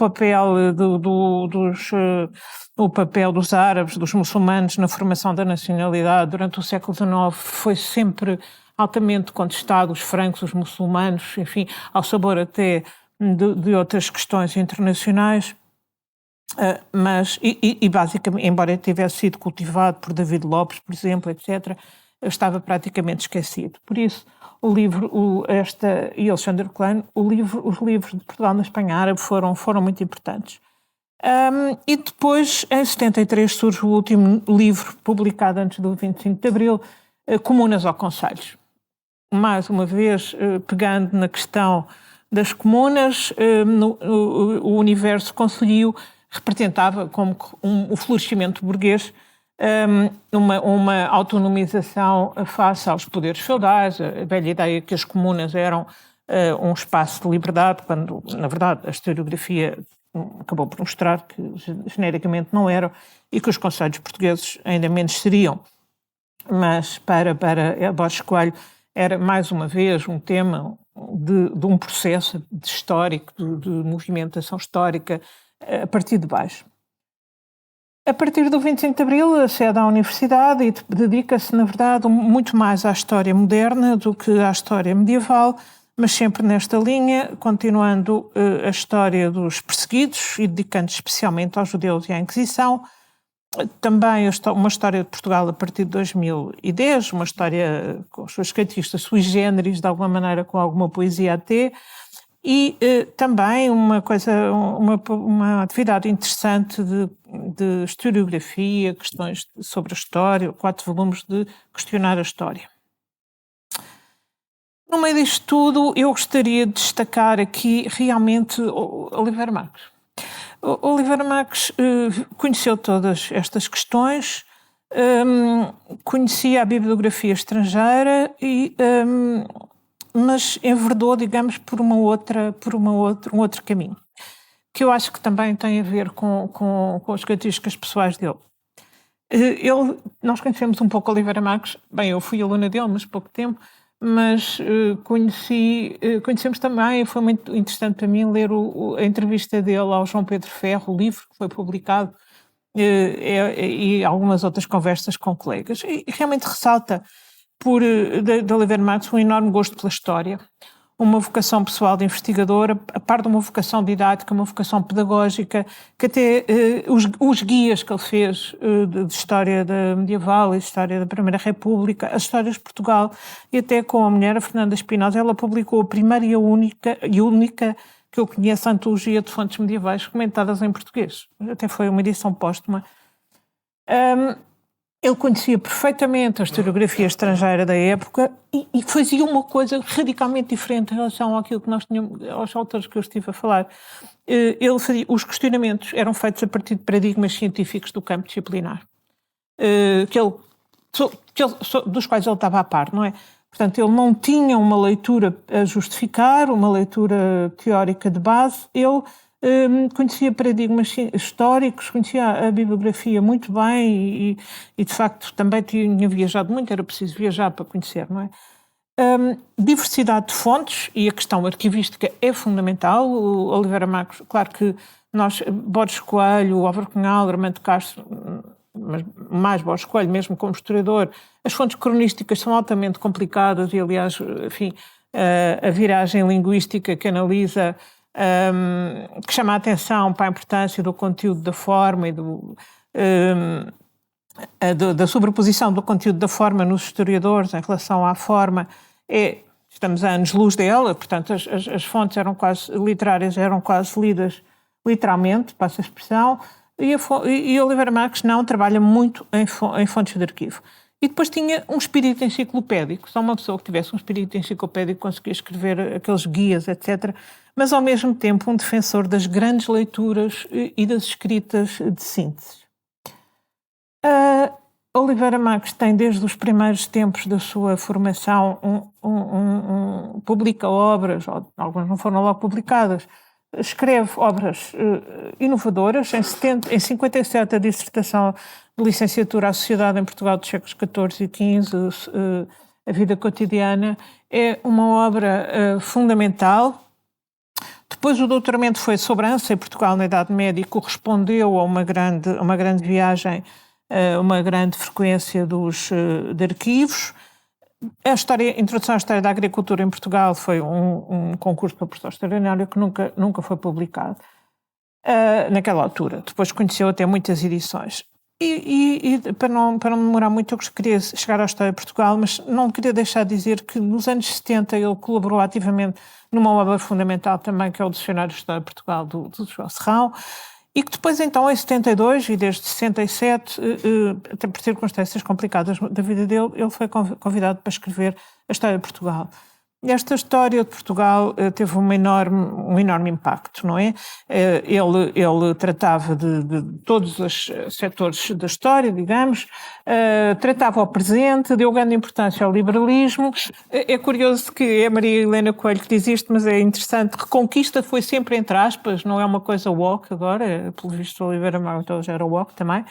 papel dos árabes, dos muçulmanos na formação da nacionalidade durante o século XIX foi sempre altamente contestado, os francos, os muçulmanos, enfim, ao sabor até de outras questões internacionais. Mas basicamente, embora tivesse sido cultivado por David Lopes, por exemplo, etc., estava praticamente esquecido. Por isso, o livro, e Alexandre Klein, os livros de Portugal na Espanha Árabe foram muito importantes. E depois, em 73, surge o último livro publicado antes do 25 de Abril, Comunas ou Concelhos. Mais uma vez, pegando na questão das comunas, o universo concelhio representava como o florescimento burguês, uma autonomização face aos poderes feudais, a velha ideia que as comunas eram um espaço de liberdade, quando, na verdade, a historiografia acabou por mostrar que genericamente não eram, e que os concelhos portugueses ainda menos seriam. Mas para Borges Coelho era, mais uma vez, um tema de um processo histórico, de movimentação histórica, a partir de baixo. A partir do 25 de Abril, acede à universidade e dedica-se, na verdade, muito mais à história moderna do que à história medieval, mas sempre nesta linha, continuando a história dos perseguidos e dedicando-se especialmente aos judeus e à Inquisição. Também uma história de Portugal a partir de 2010, uma história com as suas características sui generis, de alguma maneira com alguma poesia até, e também uma atividade interessante de historiografia, questões sobre a história, 4 volumes de questionar a história. No meio disto tudo, eu gostaria de destacar aqui realmente Oliveira Marques. Oliveira Marques conheceu todas estas questões, conhecia a bibliografia estrangeira, mas enverdou, digamos, por um outro caminho, que eu acho que também tem a ver com as características pessoais dele. Nós conhecemos um pouco Oliveira Marques, bem, eu fui aluna dele, mas pouco tempo, mas conhecemos também, foi muito interessante para mim ler a entrevista dele ao João Pedro Ferro, o livro que foi publicado, e algumas outras conversas com colegas. E realmente ressalta de Oliveira Marques um enorme gosto pela história, uma vocação pessoal de investigadora, a par de uma vocação didática, uma vocação pedagógica, que até os guias que ele fez de história medieval e de história da Primeira República, as histórias de Portugal, e até com a mulher, a Fernanda Espinosa, ela publicou a primeira e a única que eu conheço, a antologia de fontes medievais comentadas em português. Até foi uma edição póstuma. Ele conhecia perfeitamente a historiografia estrangeira da época e fazia uma coisa radicalmente diferente em relação àquilo que nós tínhamos, aos autores que eu estive a falar. Os questionamentos eram feitos a partir de paradigmas científicos do campo disciplinar, dos quais ele estava a par, não é? Portanto, ele não tinha uma leitura a justificar, uma leitura teórica de base, ele conhecia paradigmas históricos, conhecia a bibliografia muito bem e de facto também tinha viajado muito, era preciso viajar para conhecer, não é? Diversidade de fontes e a questão arquivística é fundamental. O Oliveira Marques, claro que Borges Coelho, Álvaro Cunhal, Armando Castro, mas mais Borges Coelho mesmo como historiador, as fontes cronísticas são altamente complicadas e aliás, enfim, a viragem linguística que analisa que chama a atenção para a importância do conteúdo da forma e da sobreposição do conteúdo da forma nos historiadores em relação à forma. Estamos a anos-luz dela, portanto as fontes literárias eram quase lidas literalmente, passa a expressão, e Oliveira Marques não trabalha muito em fontes de arquivo. E depois tinha um espírito enciclopédico. Só uma pessoa que tivesse um espírito enciclopédico conseguia escrever aqueles guias, etc., mas ao mesmo tempo um defensor das grandes leituras e das escritas de síntese. Oliveira Marques tem, desde os primeiros tempos da sua formação, publica obras, algumas não foram logo publicadas, escreve obras inovadoras. Em 57, a dissertação de licenciatura à Sociedade em Portugal dos séculos XIV e XV, A Vida Cotidiana, é uma obra fundamental. Depois o doutoramento foi sobre a ANSA em Portugal na Idade Média e correspondeu a uma grande viagem, uma grande frequência de arquivos. A Introdução à História da Agricultura em Portugal foi um concurso para professor extraordinário que nunca foi publicado naquela altura. Depois conheceu até muitas edições. E para não demorar muito, eu queria chegar à história de Portugal, mas não queria deixar de dizer que nos anos 70 ele colaborou ativamente numa obra fundamental também, que é o Dicionário de História de Portugal do João Serrão, e que depois, então, em 72 e desde 67, até por circunstâncias complicadas da vida dele, ele foi convidado para escrever a História de Portugal. Esta história de Portugal teve um enorme impacto, não é? Ele tratava de todos os setores da história, digamos, tratava o presente, deu grande importância ao liberalismo. É curioso que é a Maria Helena Coelho que diz isto, mas é interessante. Reconquista foi sempre entre aspas, não é uma coisa woke agora, pelo visto Oliveira Martins já era woke também.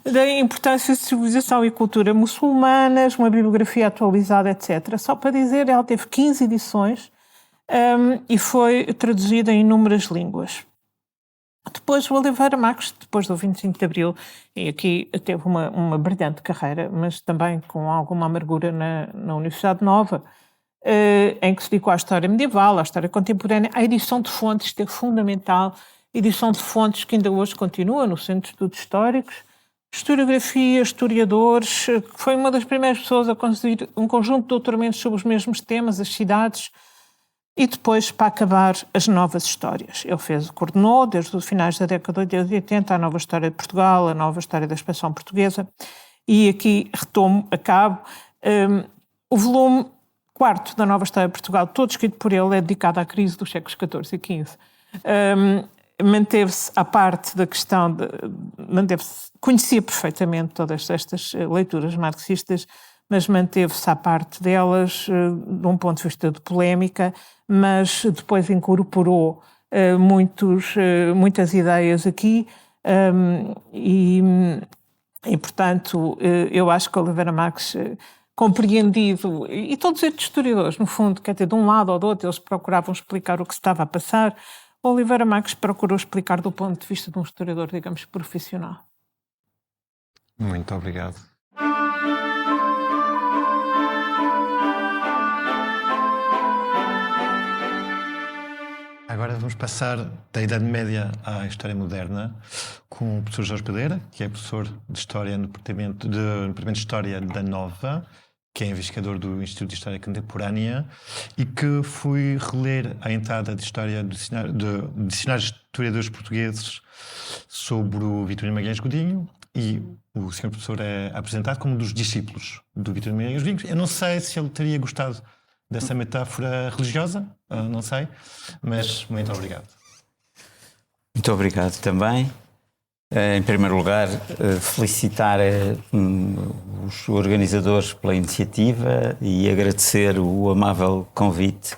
Da importância de civilização e cultura muçulmanas, uma bibliografia atualizada, etc. Só para dizer, ela teve 15 edições e foi traduzida em inúmeras línguas. Depois o Oliveira Marques, depois do 25 de Abril, e aqui teve uma brilhante carreira, mas também com alguma amargura na Universidade Nova, em que se dedicou à história medieval, à história contemporânea. A edição de fontes é fundamental, edição de fontes que ainda hoje continua no Centro de Estudos Históricos, historiografia, historiadores, foi uma das primeiras pessoas a conseguir um conjunto de doutoramentos sobre os mesmos temas, as cidades, e depois, para acabar, as novas histórias. Ele coordenou, desde os finais da década de 80, a nova história de Portugal, a nova história da expansão portuguesa, e aqui retomo, acabo, o volume 4º da nova história de Portugal, todo escrito por ele, é dedicado à crise dos séculos XIV e XV. Manteve-se à parte da questão, conhecia perfeitamente todas estas leituras marxistas, mas manteve-se à parte delas de um ponto de vista de polémica, mas depois incorporou muitas ideias aqui e portanto, eu acho que Oliveira Marques compreendido, e todos estes historiadores, no fundo, quer dizer, de um lado ou do outro, eles procuravam explicar o que se estava a passar. Oliveira Marques procurou explicar do ponto de vista de um historiador, digamos, profissional.
Muito obrigado. Agora vamos passar da Idade Média à História Moderna com o professor Jorge Pereira, que é professor de História no Departamento de História da Nova, que é investigador do Instituto de História Contemporânea e que fui reler a entrada de História do Dicionário de Historiadores Portugueses sobre o Vitorino Magalhães Godinho, e o senhor professor é apresentado como um dos discípulos do Vitorino Magalhães Godinho. Eu não sei se ele teria gostado dessa metáfora religiosa, não sei, mas muito obrigado.
Muito obrigado também. Em primeiro lugar, felicitar os organizadores pela iniciativa e agradecer o amável convite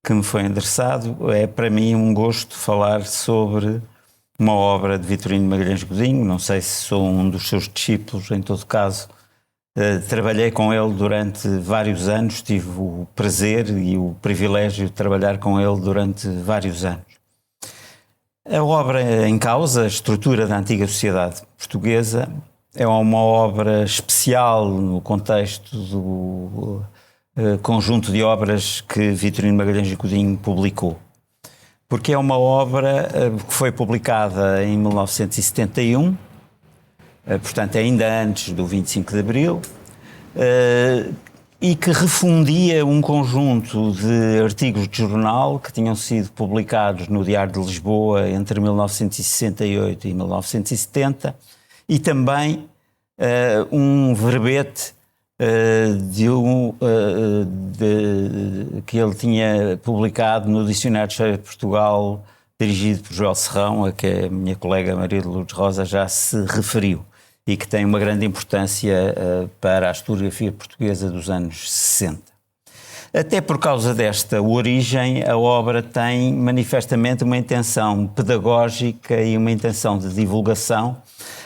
que me foi endereçado. É para mim um gosto falar sobre uma obra de Vitorino Magalhães Godinho. Não sei se sou um dos seus discípulos, em todo caso. Trabalhei com ele durante vários anos, tive o prazer e o privilégio de trabalhar com ele durante vários anos. A obra em causa, a estrutura da antiga sociedade portuguesa, é uma obra especial no contexto do conjunto de obras que Vitorino Magalhães Godinho publicou. Porque é uma obra que foi publicada em 1971, portanto ainda antes do 25 de Abril, e que refundia um conjunto de artigos de jornal que tinham sido publicados no Diário de Lisboa entre 1968 e 1970, e também um verbete que ele tinha publicado no Dicionário de História de Portugal, dirigido por Joel Serrão, a que a minha colega Maria de Lourdes Rosa já se referiu, e que tem uma grande importância para a historiografia portuguesa dos anos 60. Até por causa desta origem, a obra tem manifestamente uma intenção pedagógica e uma intenção de divulgação,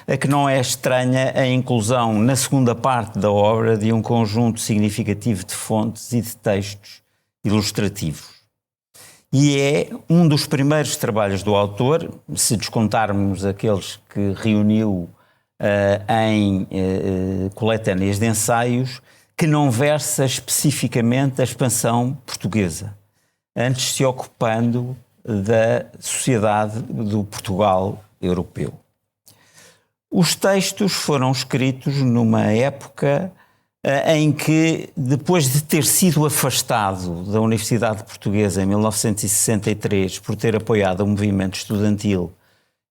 a que não é estranha a inclusão na segunda parte da obra de um conjunto significativo de fontes e de textos ilustrativos. E é um dos primeiros trabalhos do autor, se descontarmos aqueles que reuniu em coletâneas de ensaios, que não versa especificamente a expansão portuguesa, antes se ocupando da sociedade do Portugal europeu. Os textos foram escritos numa época em que, depois de ter sido afastado da Universidade Portuguesa em 1963 por ter apoiado o movimento estudantil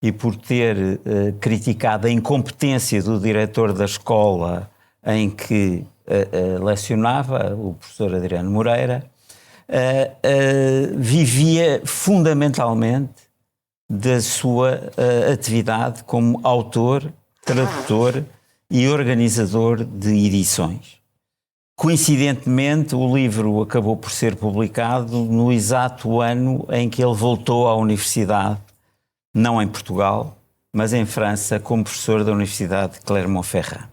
e por ter criticado a incompetência do diretor da escola em que lecionava, o professor Adriano Moreira, vivia fundamentalmente da sua atividade como autor, tradutor e organizador de edições. Coincidentemente, o livro acabou por ser publicado no exato ano em que ele voltou à universidade, não em Portugal, mas em França, como professor da Universidade de Clermont-Ferrand.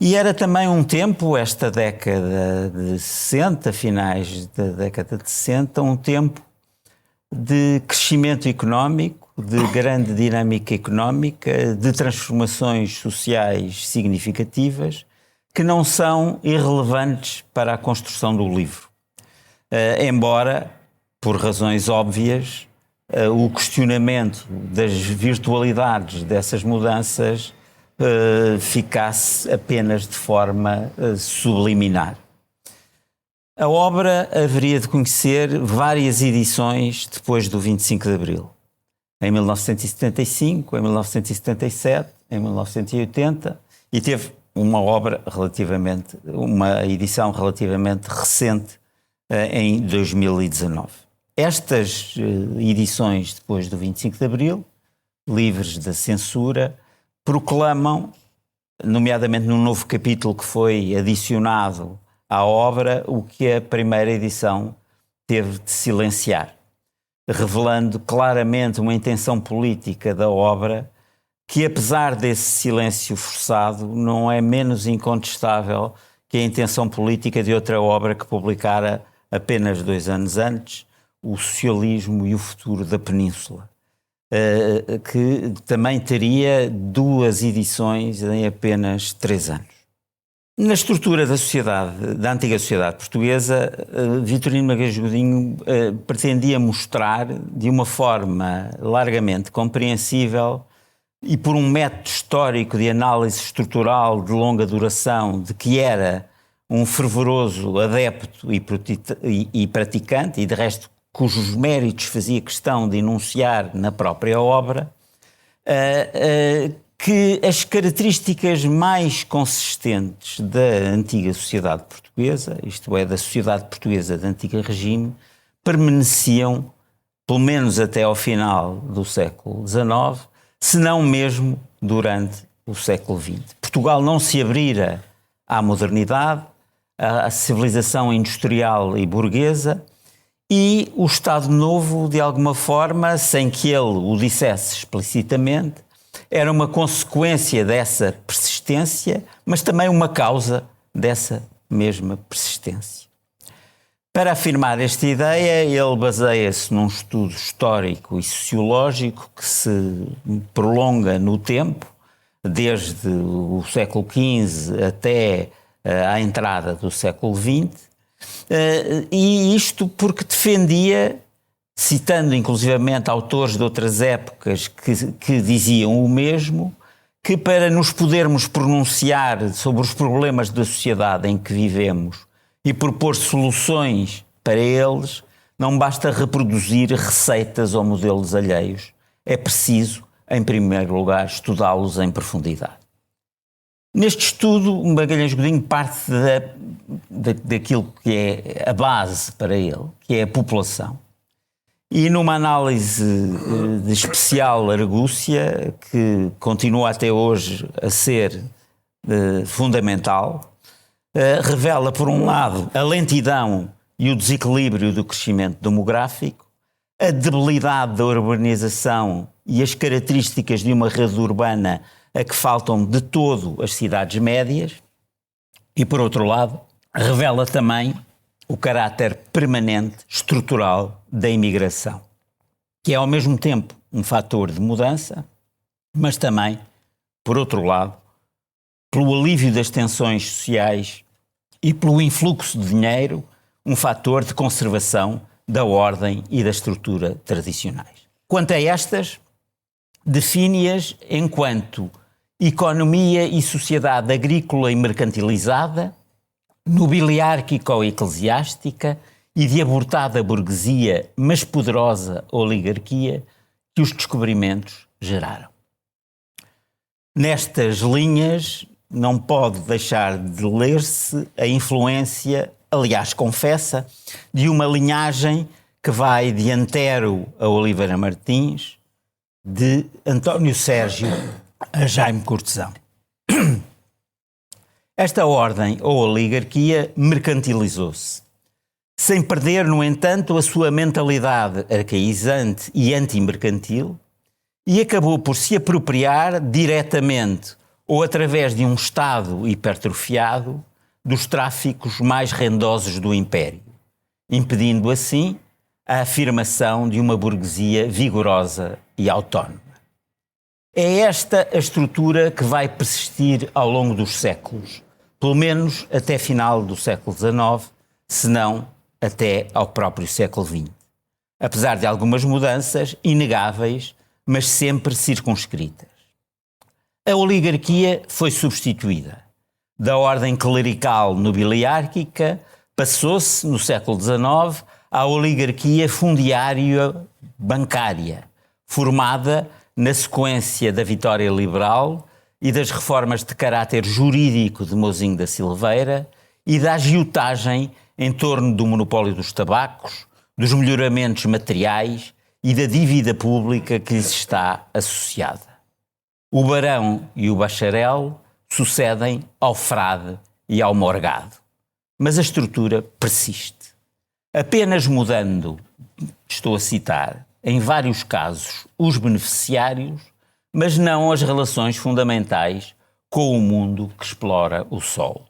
E era também um tempo, esta década de 60, finais da década de 60, um tempo de crescimento económico, de grande dinâmica económica, de transformações sociais significativas, que não são irrelevantes para a construção do livro. Embora, por razões óbvias, o questionamento das virtualidades dessas mudanças ficasse apenas de forma subliminar. A obra haveria de conhecer várias edições depois do 25 de Abril. Em 1975, em 1977, em 1980, e teve uma edição relativamente recente em 2019. Estas edições depois do 25 de Abril, livres da censura, proclamam, nomeadamente num novo capítulo que foi adicionado à obra, o que a primeira edição teve de silenciar, revelando claramente uma intenção política da obra que, apesar desse silêncio forçado, não é menos incontestável que a intenção política de outra obra que publicara apenas 2 anos antes, O Socialismo e o Futuro da Península, que também teria 2 edições em apenas 3 anos. Na estrutura da antiga sociedade portuguesa, Vitorino Magalhães Godinho pretendia mostrar, de uma forma largamente compreensível e por um método histórico de análise estrutural de longa duração, de que era um fervoroso adepto e praticante, e de resto cujos méritos fazia questão de enunciar na própria obra, que as características mais consistentes da antiga sociedade portuguesa, isto é, da sociedade portuguesa de antigo regime, permaneciam, pelo menos até ao final do século XIX, se não mesmo durante o século XX. Portugal não se abrira à modernidade, à civilização industrial e burguesa, e o Estado Novo, de alguma forma, sem que ele o dissesse explicitamente, era uma consequência dessa persistência, mas também uma causa dessa mesma persistência. Para afirmar esta ideia, ele baseia-se num estudo histórico e sociológico que se prolonga no tempo, desde o século XV até à entrada do século XX, e isto porque defendia, citando inclusivamente autores de outras épocas que diziam o mesmo, que para nos podermos pronunciar sobre os problemas da sociedade em que vivemos e propor soluções para eles, não basta reproduzir receitas ou modelos alheios. É preciso, em primeiro lugar, estudá-los em profundidade. Neste estudo, Magalhães Godinho parte daquilo que é a base para ele, que é a população. E numa análise de especial argúcia, que continua até hoje a ser fundamental, revela, por um lado, a lentidão e o desequilíbrio do crescimento demográfico, a debilidade da urbanização e as características de uma rede urbana a que faltam de todo as cidades médias, e, por outro lado, revela também o caráter permanente, estrutural da imigração, que é ao mesmo tempo um fator de mudança, mas também, por outro lado, pelo alívio das tensões sociais e pelo influxo de dinheiro, um fator de conservação da ordem e da estrutura tradicionais. Quanto a estas, define-as enquanto economia e sociedade agrícola e mercantilizada, nobiliárquico-eclesiástica e de abortada burguesia, mas poderosa oligarquia, que os descobrimentos geraram. Nestas linhas não pode deixar de ler-se a influência, aliás, confessa, de uma linhagem que vai de Antero a Oliveira Martins, de António Sérgio a Jaime Cortesão. Esta ordem ou oligarquia mercantilizou-se, sem perder, no entanto, a sua mentalidade arcaizante e antimercantil, e acabou por se apropriar diretamente ou através de um Estado hipertrofiado dos tráficos mais rendosos do Império, impedindo assim a afirmação de uma burguesia vigorosa e autónoma. É esta a estrutura que vai persistir ao longo dos séculos, pelo menos até final do século XIX, se não até ao próprio século XX. Apesar de algumas mudanças inegáveis, mas sempre circunscritas. A oligarquia foi substituída. Da ordem clerical nobiliárquica, passou-se, no século XIX, à oligarquia fundiária bancária, formada na sequência da vitória liberal e das reformas de caráter jurídico de Mouzinho da Silveira e da agiotagem em torno do monopólio dos tabacos, dos melhoramentos materiais e da dívida pública que lhes está associada. O barão e o bacharel sucedem ao frade e ao morgado, mas a estrutura persiste. Apenas mudando, estou a citar, em vários casos, os beneficiários, mas não as relações fundamentais com o mundo que explora o sol.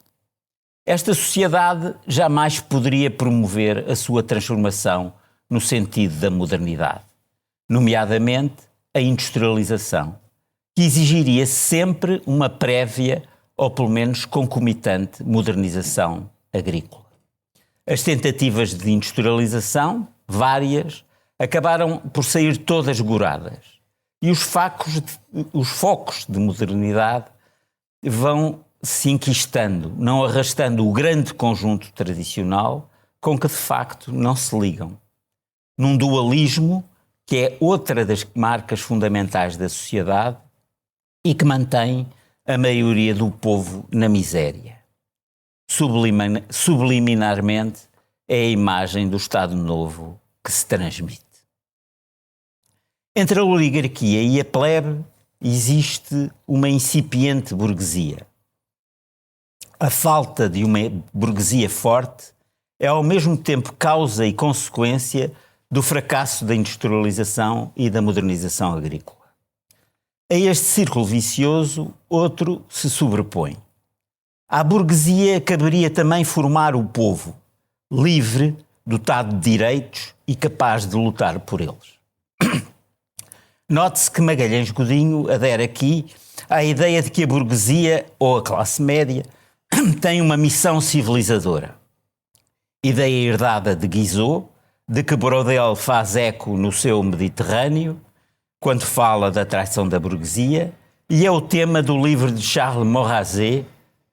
Esta sociedade jamais poderia promover a sua transformação no sentido da modernidade, nomeadamente a industrialização, que exigiria sempre uma prévia ou pelo menos concomitante modernização agrícola. As tentativas de industrialização, várias, acabaram por sair todas goradas e os focos de modernidade vão se enquistando, não arrastando o grande conjunto tradicional com que de facto não se ligam. Num dualismo que é outra das marcas fundamentais da sociedade e que mantém a maioria do povo na miséria. Subliminarmente é a imagem do Estado Novo que se transmite. Entre a oligarquia e a plebe existe uma incipiente burguesia. A falta de uma burguesia forte é ao mesmo tempo causa e consequência do fracasso da industrialização e da modernização agrícola. A este círculo vicioso, outro se sobrepõe. À burguesia caberia também formar o povo, livre, dotado de direitos e capaz de lutar por eles. Note-se que Magalhães Godinho adere aqui à ideia de que a burguesia, ou a classe média, tem uma missão civilizadora. Ideia herdada de Guizot, de que Brodel faz eco no seu Mediterrâneo, quando fala da traição da burguesia, e é o tema do livro de Charles Maurraset,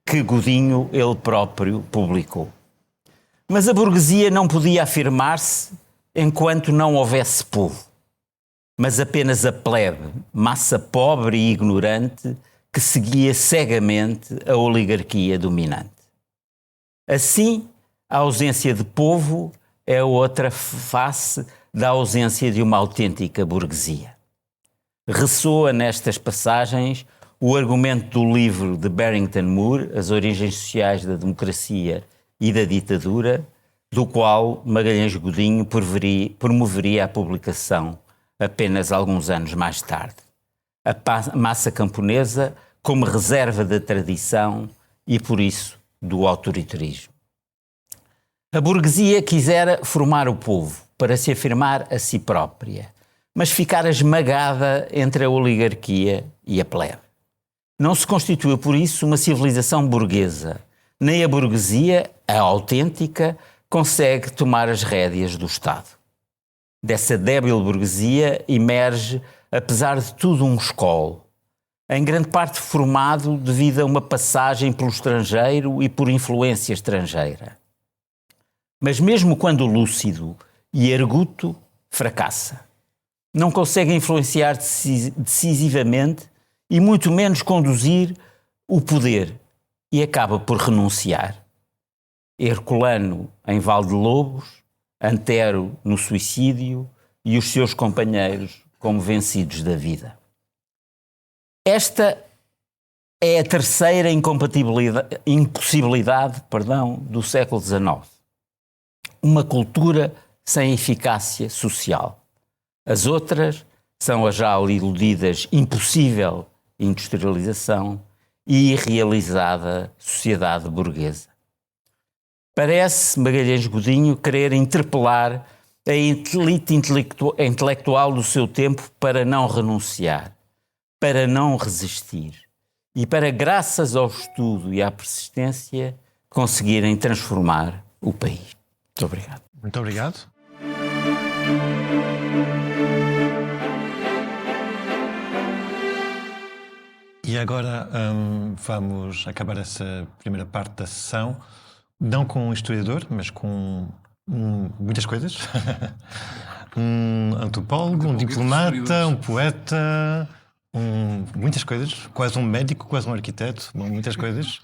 que Godinho ele próprio publicou. Mas a burguesia não podia afirmar-se enquanto não houvesse povo, mas apenas a plebe, massa pobre e ignorante, que seguia cegamente a oligarquia dominante. Assim, a ausência de povo é outra face da ausência de uma autêntica burguesia. Ressoa nestas passagens o argumento do livro de Barrington Moore, As Origens Sociais da Democracia e da Ditadura, do qual Magalhães Godinho promoveria a publicação apenas alguns anos mais tarde. A massa camponesa como reserva da tradição e, por isso, do autoritarismo. A burguesia quisera formar o povo para se afirmar a si própria, mas ficara esmagada entre a oligarquia e a plebe. Não se constituiu, por isso, uma civilização burguesa. Nem a burguesia, a autêntica, consegue tomar as rédeas do Estado. Dessa débil burguesia emerge, apesar de tudo, um escolo. em grande parte formado devido a uma passagem pelo estrangeiro e por influência estrangeira. Mas mesmo quando lúcido e arguto, fracassa. Não consegue influenciar decisivamente e muito menos conduzir o poder e acaba por renunciar. Herculano em Valdelobos, Antero no suicídio e os seus companheiros como vencidos da vida. Esta é a terceira impossibilidade do século XIX. Uma cultura sem eficácia social. As outras são as já iludidas impossível industrialização e irrealizada sociedade burguesa. Parece Magalhães Godinho querer interpelar a elite intelectual do seu tempo para não renunciar, para não resistir e para, graças ao estudo e à persistência, conseguirem transformar o país. Muito obrigado.
Muito obrigado. E agora vamos acabar essa primeira parte da sessão, não com um historiador, mas com muitas coisas. Um antropólogo, um diplomata, um poeta, muitas coisas, quase um médico, quase um arquiteto, muitas coisas,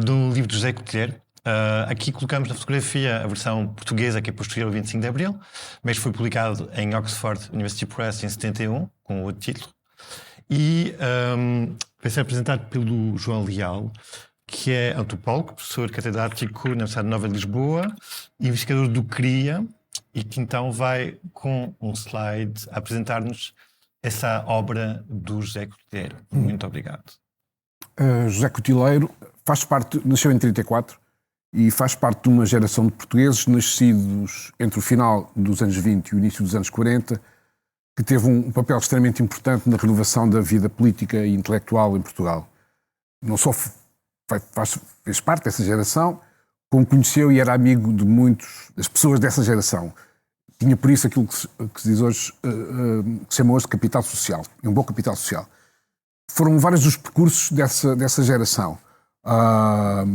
do livro de José Cotilheiro. Aqui colocamos na fotografia a versão portuguesa, que é posterior ao 25 de Abril, mas foi publicado em Oxford University Press em 71, com outro título. E vai ser apresentado pelo João Leal, que é antropólogo, professor catedrático na Universidade Nova de Lisboa, investigador do CRIA, e que então vai, com um slide, apresentar-nos essa obra do José Cotilheiro. Muito obrigado.
José Cotilheiro nasceu em 1934 e faz parte de uma geração de portugueses nascidos entre o final dos anos 20 e o início dos anos 40, que teve um papel extremamente importante na renovação da vida política e intelectual em Portugal. Não só fez parte dessa geração, como conheceu e era amigo de muitas das pessoas dessa geração. Tinha por isso aquilo que se diz hoje, que se chama hoje de capital social, um bom capital social. Foram vários os percursos dessa geração. A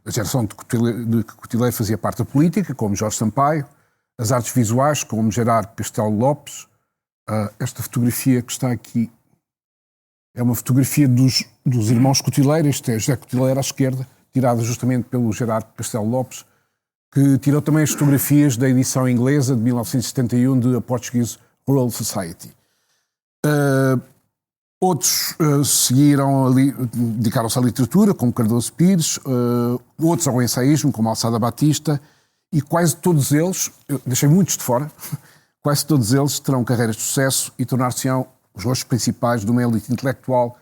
geração de que Cotilheiro fazia parte da política, como Jorge Sampaio, as artes visuais, como Gerardo Castelo Lopes. Esta fotografia que está aqui é uma fotografia dos irmãos Cotilheiro. Este é José Cotilheiro à esquerda, tirada justamente pelo Gerardo Castelo Lopes, que tirou também as fotografias da edição inglesa de 1971 de A Portuguese Royal Society. Outros seguiram ali, dedicaram-se à literatura, como Cardoso Pires, outros ao ensaísmo, como Alçada Batista, e quase todos eles, eu deixei muitos de fora, quase todos eles terão carreiras de sucesso e tornar-se-ão os rostos principais de uma elite intelectual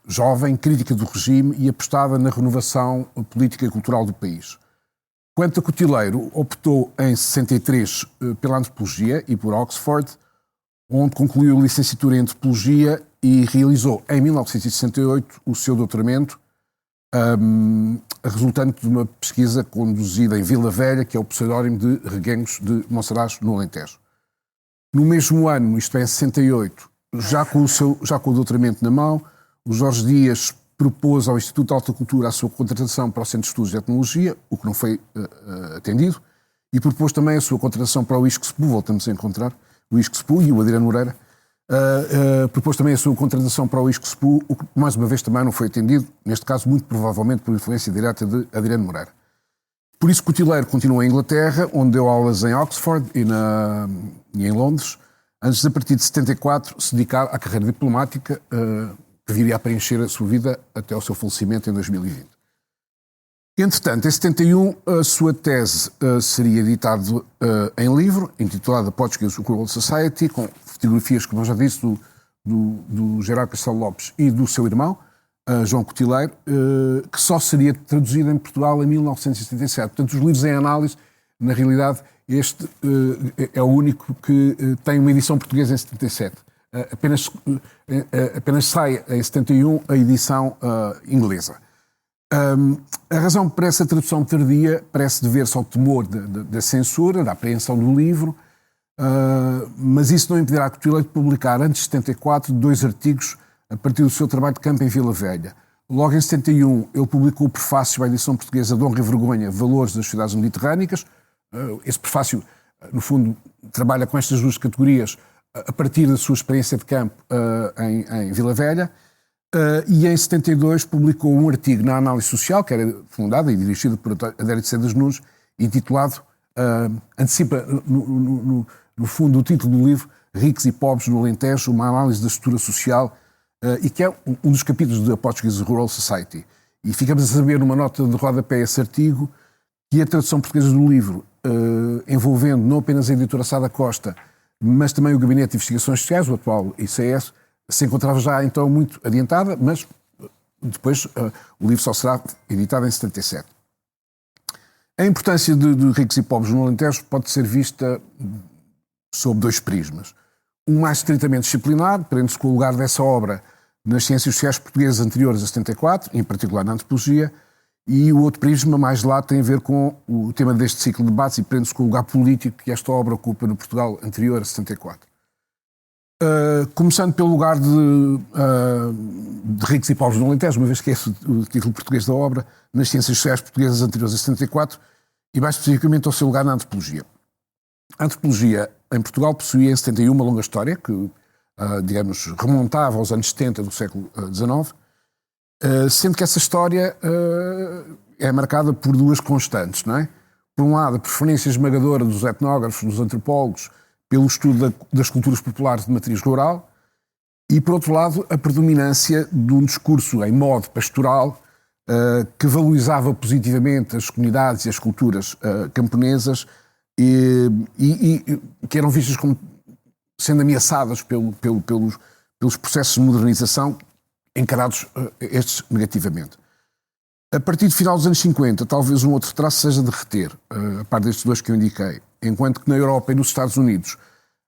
jovem, crítica do regime e apostada na renovação política e cultural do país. Quanto a Cotilheiro, optou em 63 pela antropologia e por Oxford, onde concluiu a licenciatura em antropologia e realizou em 1968 o seu doutoramento, resultante de uma pesquisa conduzida em Vila Velha, que é o pseudónimo de Reguengos de Monsaraz, no Alentejo. No mesmo ano, isto é, em 68, já com o doutoramento na mão, o Jorge Dias propôs ao Instituto de Alta Cultura a sua contratação para o Centro de Estudos de Etnologia, o que não foi atendido, e propôs também a sua contratação para o ISCSPU, voltamos a encontrar o ISCSPU e o Adriano Moreira, propôs também a sua contratação para o ISCSPU, o que mais uma vez também não foi atendido, neste caso muito provavelmente por influência direta de Adriano Moreira. Por isso Cotilheiro continuou em Inglaterra, onde deu aulas em Oxford e em Londres, antes de, a partir de 74, se dedicar à carreira diplomática, que viria a preencher a sua vida até ao seu falecimento em 2020. Entretanto, em 71, a sua tese seria editada em livro, intitulada Portuguese Royal Society, com fotografias, como eu já disse, do Gerardo Castelo Lopes e do seu irmão, João Cotilheiro, que só seria traduzida em Portugal em 1977. Portanto, os livros em análise, na realidade, este é o único que tem uma edição portuguesa em 77. Apenas sai em 71 a edição inglesa. A razão para essa tradução tardia parece dever-se ao temor da censura, da apreensão do livro, mas isso não impedirá Cotileiro de publicar, antes de 74, 2 artigos a partir do seu trabalho de campo em Vila Velha. Logo em 71, ele publicou o prefácio à edição portuguesa de Honra e Vergonha, Valores das Cidades Mediterrânicas. Esse prefácio, no fundo, trabalha com estas 2 categorias a partir da sua experiência de campo em Vila Velha. E em 72 publicou um artigo na Análise Social, que era fundada e dirigida por Adério de Cedas Nunes, intitulado, antecipa no fundo o título do livro, Ricos e Pobres no Alentejo, uma análise da estrutura social, e que é um dos capítulos da Portuguese Rural Society. E ficamos a saber numa nota de rodapé esse artigo que a tradução portuguesa do livro, envolvendo não apenas a editora Sada Costa, mas também o Gabinete de Investigações Sociais, o atual ICS, se encontrava já então muito adiantada, mas depois o livro só será editado em 77. A importância de Ricos e Pobres no Alentejo pode ser vista sob 2 prismas. Um mais estritamente disciplinar, prende-se com o lugar dessa obra nas ciências sociais portuguesas anteriores a 74, em particular na antropologia, e o outro prisma, mais lato, tem a ver com o tema deste ciclo de debates e prende-se com o lugar político que esta obra ocupa no Portugal anterior a 74. Começando pelo lugar de Ricos e Pobres no Alentejo, uma vez que é o título português da obra, nas ciências sociais portuguesas anteriores a 74, e mais especificamente ao seu lugar na antropologia. A antropologia em Portugal possuía em 71 uma longa história que, digamos, remontava aos anos 70 do século XIX, sendo que essa história é marcada por 2 constantes, não é? Por um lado, a preferência esmagadora dos etnógrafos, dos antropólogos, pelo estudo das culturas populares de matriz rural, e, por outro lado, a predominância de um discurso em modo pastoral que valorizava positivamente as comunidades e as culturas camponesas e que eram vistas como sendo ameaçadas pelos processos de modernização, encarados estes negativamente. A partir do final dos anos 50, talvez um outro traço seja de reter, a par destes 2 que eu indiquei, enquanto que na Europa e nos Estados Unidos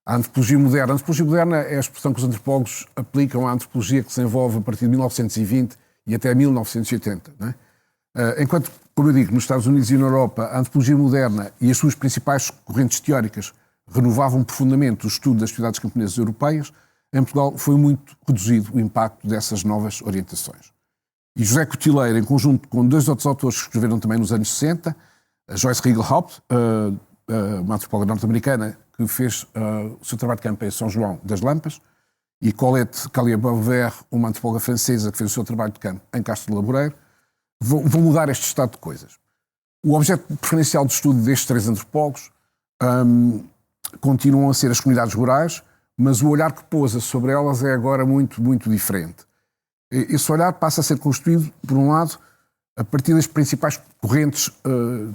a antropologia moderna é a expressão que os antropólogos aplicam à antropologia que se desenvolve a partir de 1920 e até 1980. Não é? Enquanto, como eu digo, nos Estados Unidos e na Europa a antropologia moderna e as suas principais correntes teóricas renovavam profundamente o estudo das sociedades camponesas europeias, em Portugal foi muito reduzido o impacto dessas novas orientações. E José Cotileiro, em conjunto com 2 outros autores que escreveram também nos anos 60, a Joyce Riegelhaupt, uma antropóloga norte-americana que fez o seu trabalho de campo em São João das Lampas, e Colette Callier-Beauvert, uma antropóloga francesa que fez o seu trabalho de campo em Castro de Laboreiro, vão mudar este estado de coisas. O objeto preferencial de estudo destes 3 antropólogos continuam a ser as comunidades rurais, mas o olhar que pousa sobre elas é agora muito, muito diferente. Esse olhar passa a ser construído, por um lado, a partir das principais correntes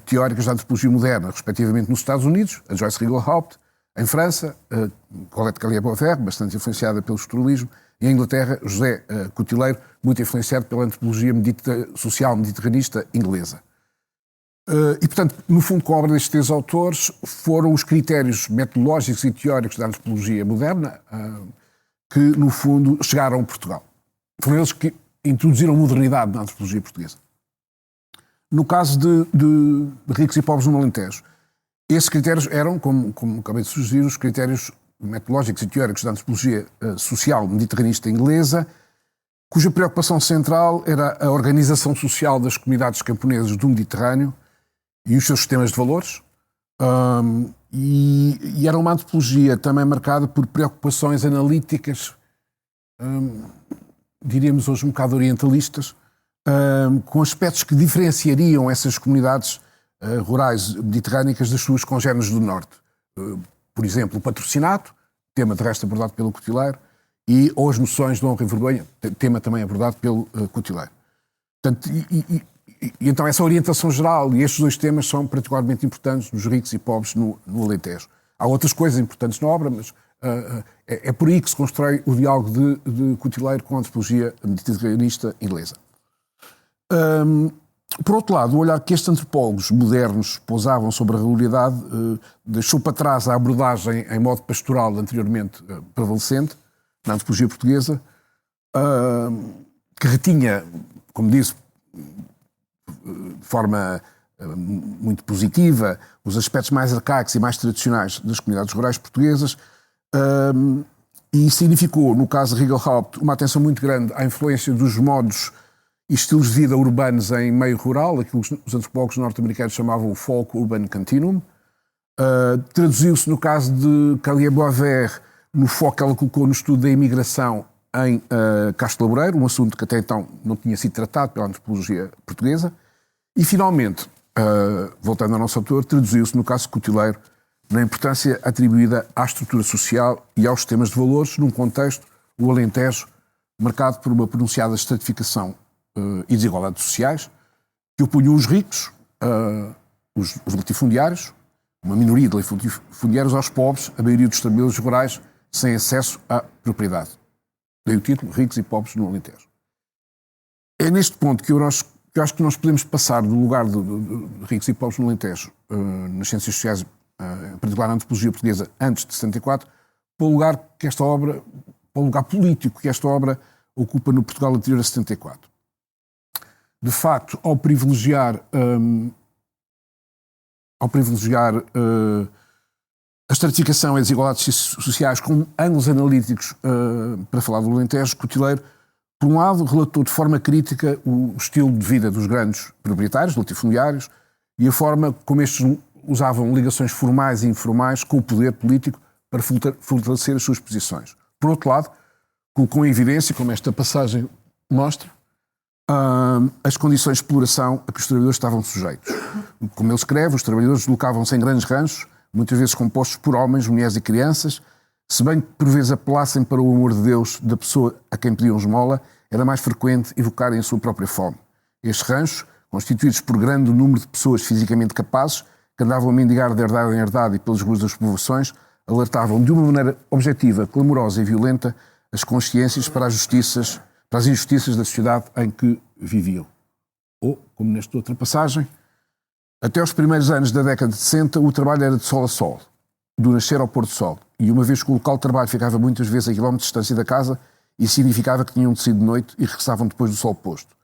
teóricas da antropologia moderna, respectivamente nos Estados Unidos, a Joyce Riegelhaupt, em França, Colette Callier-Beauvert, bastante influenciada pelo estruturalismo, e em Inglaterra, José Cotileiro, muito influenciado pela antropologia social mediterranista inglesa. E, portanto, no fundo, com a obra destes 3 autores, foram os critérios metodológicos e teóricos da antropologia moderna que, no fundo, chegaram a Portugal. Foram eles que introduziram modernidade na antropologia portuguesa. No caso de Ricos e Pobres no Alentejo, esses critérios eram, como acabei de sugerir, os critérios metodológicos e teóricos da antropologia social mediterranista inglesa, cuja preocupação central era a organização social das comunidades camponesas do Mediterrâneo e os seus sistemas de valores, e era uma antropologia também marcada por preocupações analíticas, diríamos hoje um bocado orientalistas, com aspectos que diferenciariam essas comunidades rurais mediterrânicas das suas congéneres do Norte. Por exemplo, o patrocinato, tema de resto abordado pelo Cotileiro, ou as noções de honra e vergonha, tema também abordado pelo Cotileiro. Portanto, e então essa orientação geral e estes 2 temas são particularmente importantes nos Ricos e Pobres no Alentejo. Há outras coisas importantes na obra, mas é por aí que se constrói o diálogo de Cotileiro com a antropologia mediterranista inglesa. Por outro lado, o olhar que estes antropólogos modernos pousavam sobre a ruralidade deixou para trás a abordagem em modo pastoral anteriormente prevalecente na antropologia portuguesa, que retinha, como disse, de forma muito positiva, os aspectos mais arcaicos e mais tradicionais das comunidades rurais portuguesas, e significou, no caso de Riegelhaupt, uma atenção muito grande à influência dos modos e estilos de vida urbanos em meio rural, aquilo que os antropólogos norte-americanos chamavam o folk-urban continuum. Traduziu-se, no caso de Carlier-Boisvert, no foco que ela colocou no estudo da imigração em Castro Laboreiro, um assunto que até então não tinha sido tratado pela antropologia portuguesa. E, finalmente, voltando ao nosso autor, traduziu-se, no caso de Cotileiro, na importância atribuída à estrutura social e aos sistemas de valores, num contexto, o Alentejo, marcado por uma pronunciada estratificação e desigualdades sociais, que opunham os ricos, os latifundiários, uma minoria de latifundiários, aos pobres, a maioria dos trabalhadores rurais, sem acesso à propriedade. Daí o título, Ricos e Pobres no Alentejo. É neste ponto que eu acho que nós podemos passar do lugar de ricos e pobres no Alentejo, nas ciências sociais, em particular na antropologia portuguesa, antes de 74, para o lugar que esta obra, para o lugar político que esta obra ocupa no Portugal anterior a 74. De facto, ao privilegiar a estratificação e as desigualdades sociais com ângulos analíticos para falar do Alentejo, Cotileiro, por um lado, relatou de forma crítica o estilo de vida dos grandes proprietários, latifundiários, e a forma como estes usavam ligações formais e informais com o poder político para fortalecer as suas posições. Por outro lado, colocou em evidência, como esta passagem mostra, as condições de exploração a que os trabalhadores estavam sujeitos. Como ele escreve, os trabalhadores deslocavam-se em grandes ranchos, muitas vezes compostos por homens, mulheres e crianças. Se bem que por vezes apelassem para o amor de Deus da pessoa a quem pediam esmola, era mais frequente evocarem a sua própria fome. Estes ranchos, constituídos por grande número de pessoas fisicamente capazes, que andavam a mendigar de herdade em herdade e pelas ruas das povoações, alertavam de uma maneira objetiva, clamorosa e violenta as consciências para as injustiças da sociedade em que viviam. Ou, como nesta outra passagem, até os primeiros anos da década de 60, o trabalho era de sol a sol, do nascer ao pôr do sol, e uma vez que o local de trabalho ficava muitas vezes a quilómetros de distância da casa, isso significava que tinham descido de noite e regressavam depois do sol posto.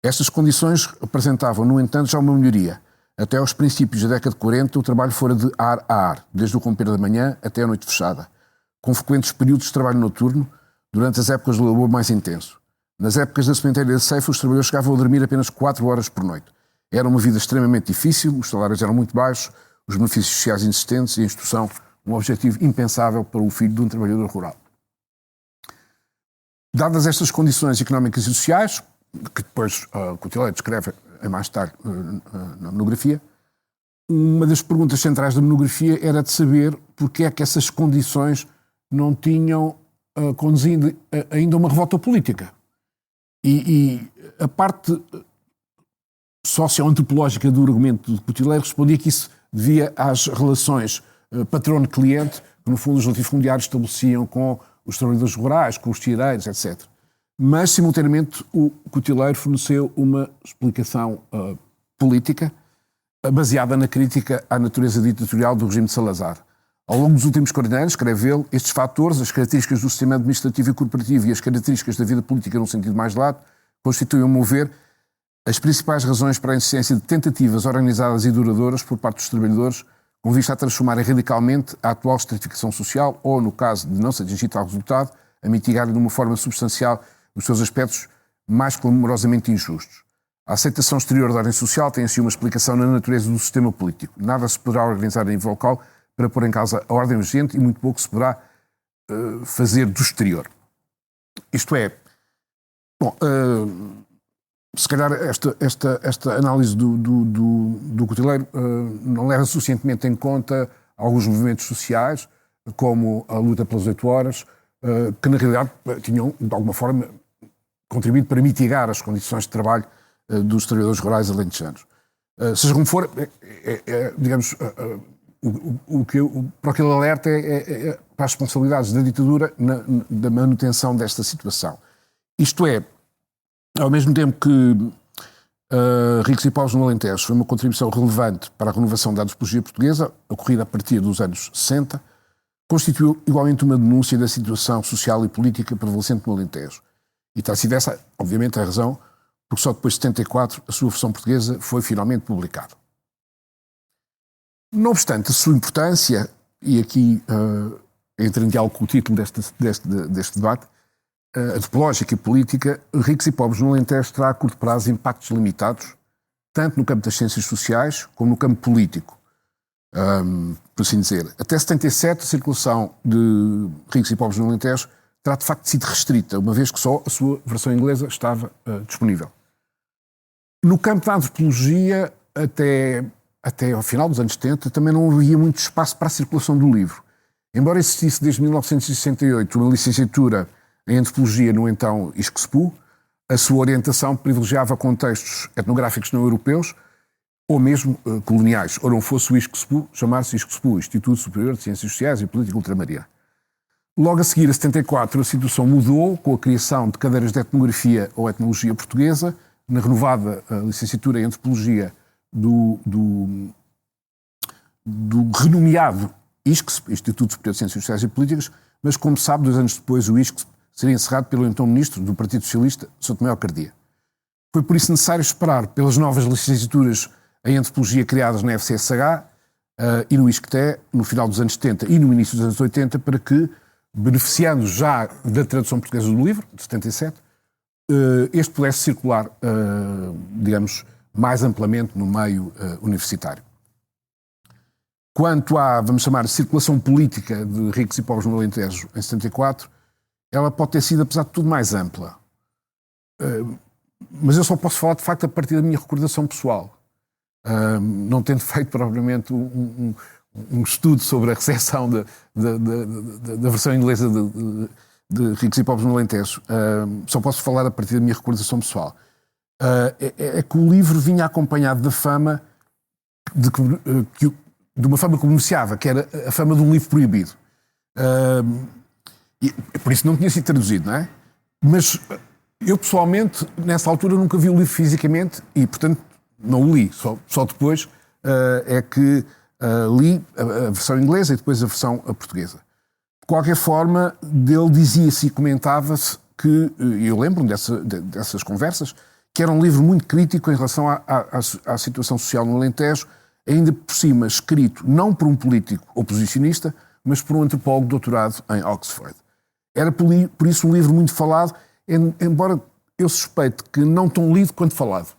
Estas condições apresentavam, no entanto, já uma melhoria. Até aos princípios da década de 40, o trabalho fora de ar a ar, desde o romper da manhã até a noite fechada, com frequentes períodos de trabalho noturno, durante as épocas de labor mais intenso. Nas épocas da sementeira e da ceifa, os trabalhadores chegavam a dormir apenas 4 horas por noite. Era uma vida extremamente difícil, os salários eram muito baixos, os benefícios sociais inexistentes e a instrução um objetivo impensável para o filho de um trabalhador rural. Dadas estas condições económicas e sociais, que depois Cotileiro descreve mais tarde na monografia, uma das perguntas centrais da monografia era de saber porque é que essas condições não tinham conduzido ainda a uma revolta política. E a parte socioantropológica do argumento de Cotileiro respondia que isso devia às relações patrono-cliente que, no fundo, os latifundiários estabeleciam com os trabalhadores rurais, com os tiradeiros, etc. Mas, simultaneamente, o Cotileiro forneceu uma explicação política baseada na crítica à natureza ditatorial do regime de Salazar. Ao longo dos últimos 40 anos, escreve ele, estes fatores, as características do sistema administrativo e corporativo e as características da vida política num sentido mais lato, constituem, a meu ver, as principais razões para a existência de tentativas organizadas e duradouras por parte dos trabalhadores com vista a transformarem radicalmente a atual estratificação social ou, no caso de não se atingir tal resultado, a mitigar de uma forma substancial os seus aspectos mais clamorosamente injustos. A aceitação exterior da ordem social tem assim uma explicação na natureza do sistema político. Nada se poderá organizar a nível local para pôr em causa a ordem vigente e muito pouco se poderá fazer do exterior. Isto é, bom, se calhar esta análise do Cotileiro não leva suficientemente em conta alguns movimentos sociais, como a luta pelas 8 horas, que na realidade tinham, de alguma forma, contribuído para mitigar as condições de trabalho dos trabalhadores rurais alentejanos. Seja como for, digamos, para o que ele alerta é para as responsabilidades da ditadura da manutenção desta situação. Isto é, ao mesmo tempo que Ricos e Pobres no Alentejo foi uma contribuição relevante para a renovação da antropologia portuguesa, ocorrida a partir dos anos 60, constituiu igualmente uma denúncia da situação social e política prevalecente no Alentejo. E terá sido essa, obviamente, a razão porque só depois de 74 a sua versão portuguesa foi finalmente publicada. Não obstante a sua importância, e aqui entra em diálogo com o título deste debate, a tipológica e política, Ricos e Pobres no Alentejo terá a curto prazo impactos limitados, tanto no campo das ciências sociais como no campo político, por assim dizer. Até 77, a circulação de Ricos e Pobres no Alentejo terá de facto sido restrita, uma vez que só a sua versão inglesa estava disponível. No campo da antropologia, até ao final dos anos 70, também não havia muito espaço para a circulação do livro. Embora existisse desde 1968 uma licenciatura em antropologia no então ISCSPU, a sua orientação privilegiava contextos etnográficos não europeus ou mesmo coloniais. Ou não fosse o ISCSPU, chamar-se ISCSPU, Instituto Superior de Ciências Sociais e Política Ultramarina. Logo a seguir, a 74, a situação mudou com a criação de cadeiras de etnografia ou etnologia portuguesa, na renovada licenciatura em antropologia do renomeado ISCSP, Instituto Superior de Ciências Sociais e Políticas, mas, como sabe, 2 anos depois o ISCSP seria encerrado pelo então Ministro do Partido Socialista, Sr. Tomé Alcardia. Foi por isso necessário esperar pelas novas licenciaturas em antropologia criadas na FCSH e no ISCTE, no final dos anos 70 e no início dos anos 80, para que, beneficiando já da tradução portuguesa do livro, de 77, este pudesse circular, digamos, mais amplamente no meio universitário. Quanto à, vamos chamar, circulação política de Ricos e Pobres no Alentejo em 74, ela pode ter sido, apesar de tudo, mais ampla. Mas eu só posso falar, de facto, a partir da minha recordação pessoal. Não tendo feito, propriamente, um estudo sobre a recepção da versão inglesa de Ricos e Pobres no Alentejo. Só posso falar a partir da minha recordação pessoal. É que o livro vinha acompanhado da fama de uma fama que beneficiava, que era a fama de um livro proibido. E por isso não tinha sido traduzido, não é? Mas eu, pessoalmente, nessa altura nunca vi o livro fisicamente e, portanto, não o li. Só depois é que li a versão inglesa e depois a versão portuguesa. De qualquer forma, dele dizia-se e comentava-se que, eu lembro-me dessas conversas, que era um livro muito crítico em relação à situação social no Alentejo, ainda por cima escrito não por um político oposicionista, mas por um antropólogo doutorado em Oxford. Era por isso um livro muito falado, embora eu suspeite que não tão lido quanto falado.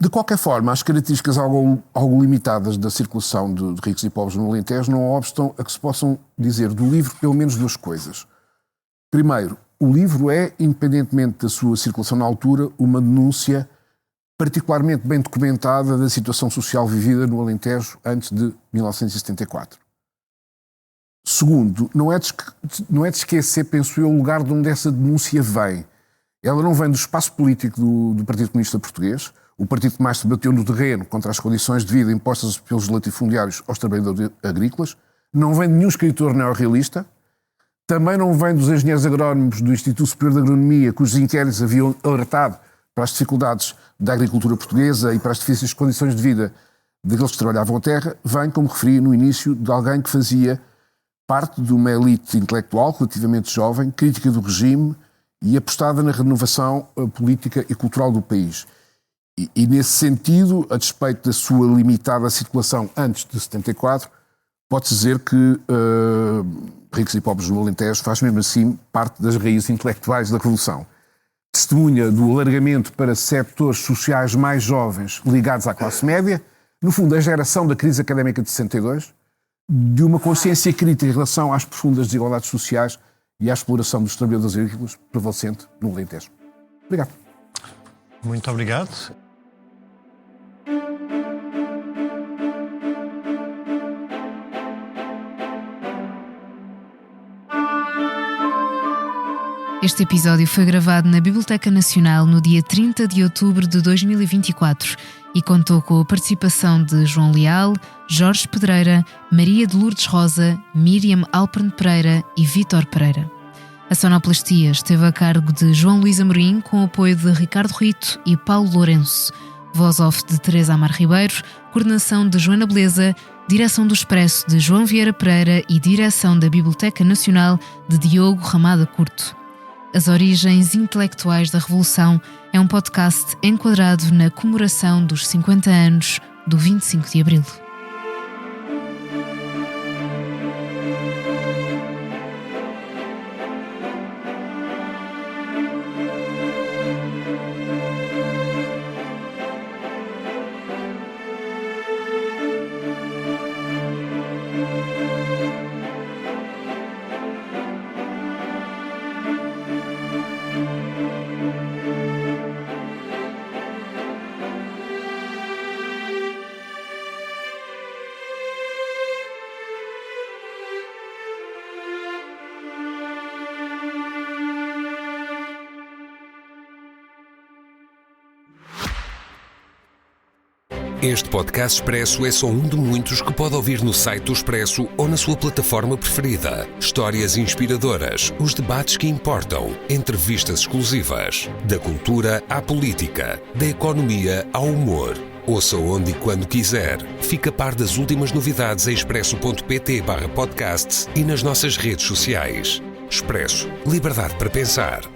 De qualquer forma, as características algo limitadas da circulação de Ricos e Pobres no Alentejo não obstam a que se possam dizer do livro pelo menos 2 coisas. Primeiro, o livro é, independentemente da sua circulação na altura, uma denúncia particularmente bem documentada da situação social vivida no Alentejo antes de 1974. Segundo, não é de esquecer, penso eu, o lugar de onde essa denúncia vem. Ela não vem do espaço político do Partido Comunista Português, o partido que mais se bateu no terreno contra as condições de vida impostas pelos latifundiários aos trabalhadores agrícolas, não vem de nenhum escritor neorrealista, também não vem dos engenheiros agrónomos do Instituto Superior de Agronomia, cujos inquéritos haviam alertado para as dificuldades da agricultura portuguesa e para as difíceis condições de vida daqueles que trabalhavam a terra, vem, como referi no início, de alguém que fazia parte de uma elite intelectual relativamente jovem, crítica do regime e apostada na renovação política e cultural do país. E nesse sentido, a despeito da sua limitada circulação antes de 74, pode-se dizer que Ricos e Pobres no Alentejo faz mesmo assim parte das raízes intelectuais da Revolução. Testemunha do alargamento para setores sociais mais jovens ligados à classe média, no fundo a geração da crise académica de 62, de uma consciência crítica em relação às profundas desigualdades sociais e à exploração dos trabalhadores agrícolas prevalecente no Alentejo. Obrigado.
Muito obrigado.
Este episódio foi gravado na Biblioteca Nacional no dia 30 de outubro de 2024 e contou com a participação de João Leal, Jorge Pedreira, Maria de Lourdes Rosa, Miriam Alpern Pereira e Vítor Pereira. A sonoplastia esteve a cargo de João Luís Amorim, com o apoio de Ricardo Rito e Paulo Lourenço. Voz off de Teresa Amar Ribeiro, coordenação de Joana Beleza, direção do Expresso de João Vieira Pereira e direção da Biblioteca Nacional de Diogo Ramada Curto. As Origens Intelectuais da Revolução é um podcast enquadrado na comemoração dos 50 anos do 25 de Abril.
Este podcast Expresso é só um de muitos que pode ouvir no site do Expresso ou na sua plataforma preferida. Histórias inspiradoras, os debates que importam, entrevistas exclusivas. Da cultura à política, da economia ao humor. Ouça onde e quando quiser. Fica a par das últimas novidades em expresso.pt/podcasts e nas nossas redes sociais. Expresso. Liberdade para pensar.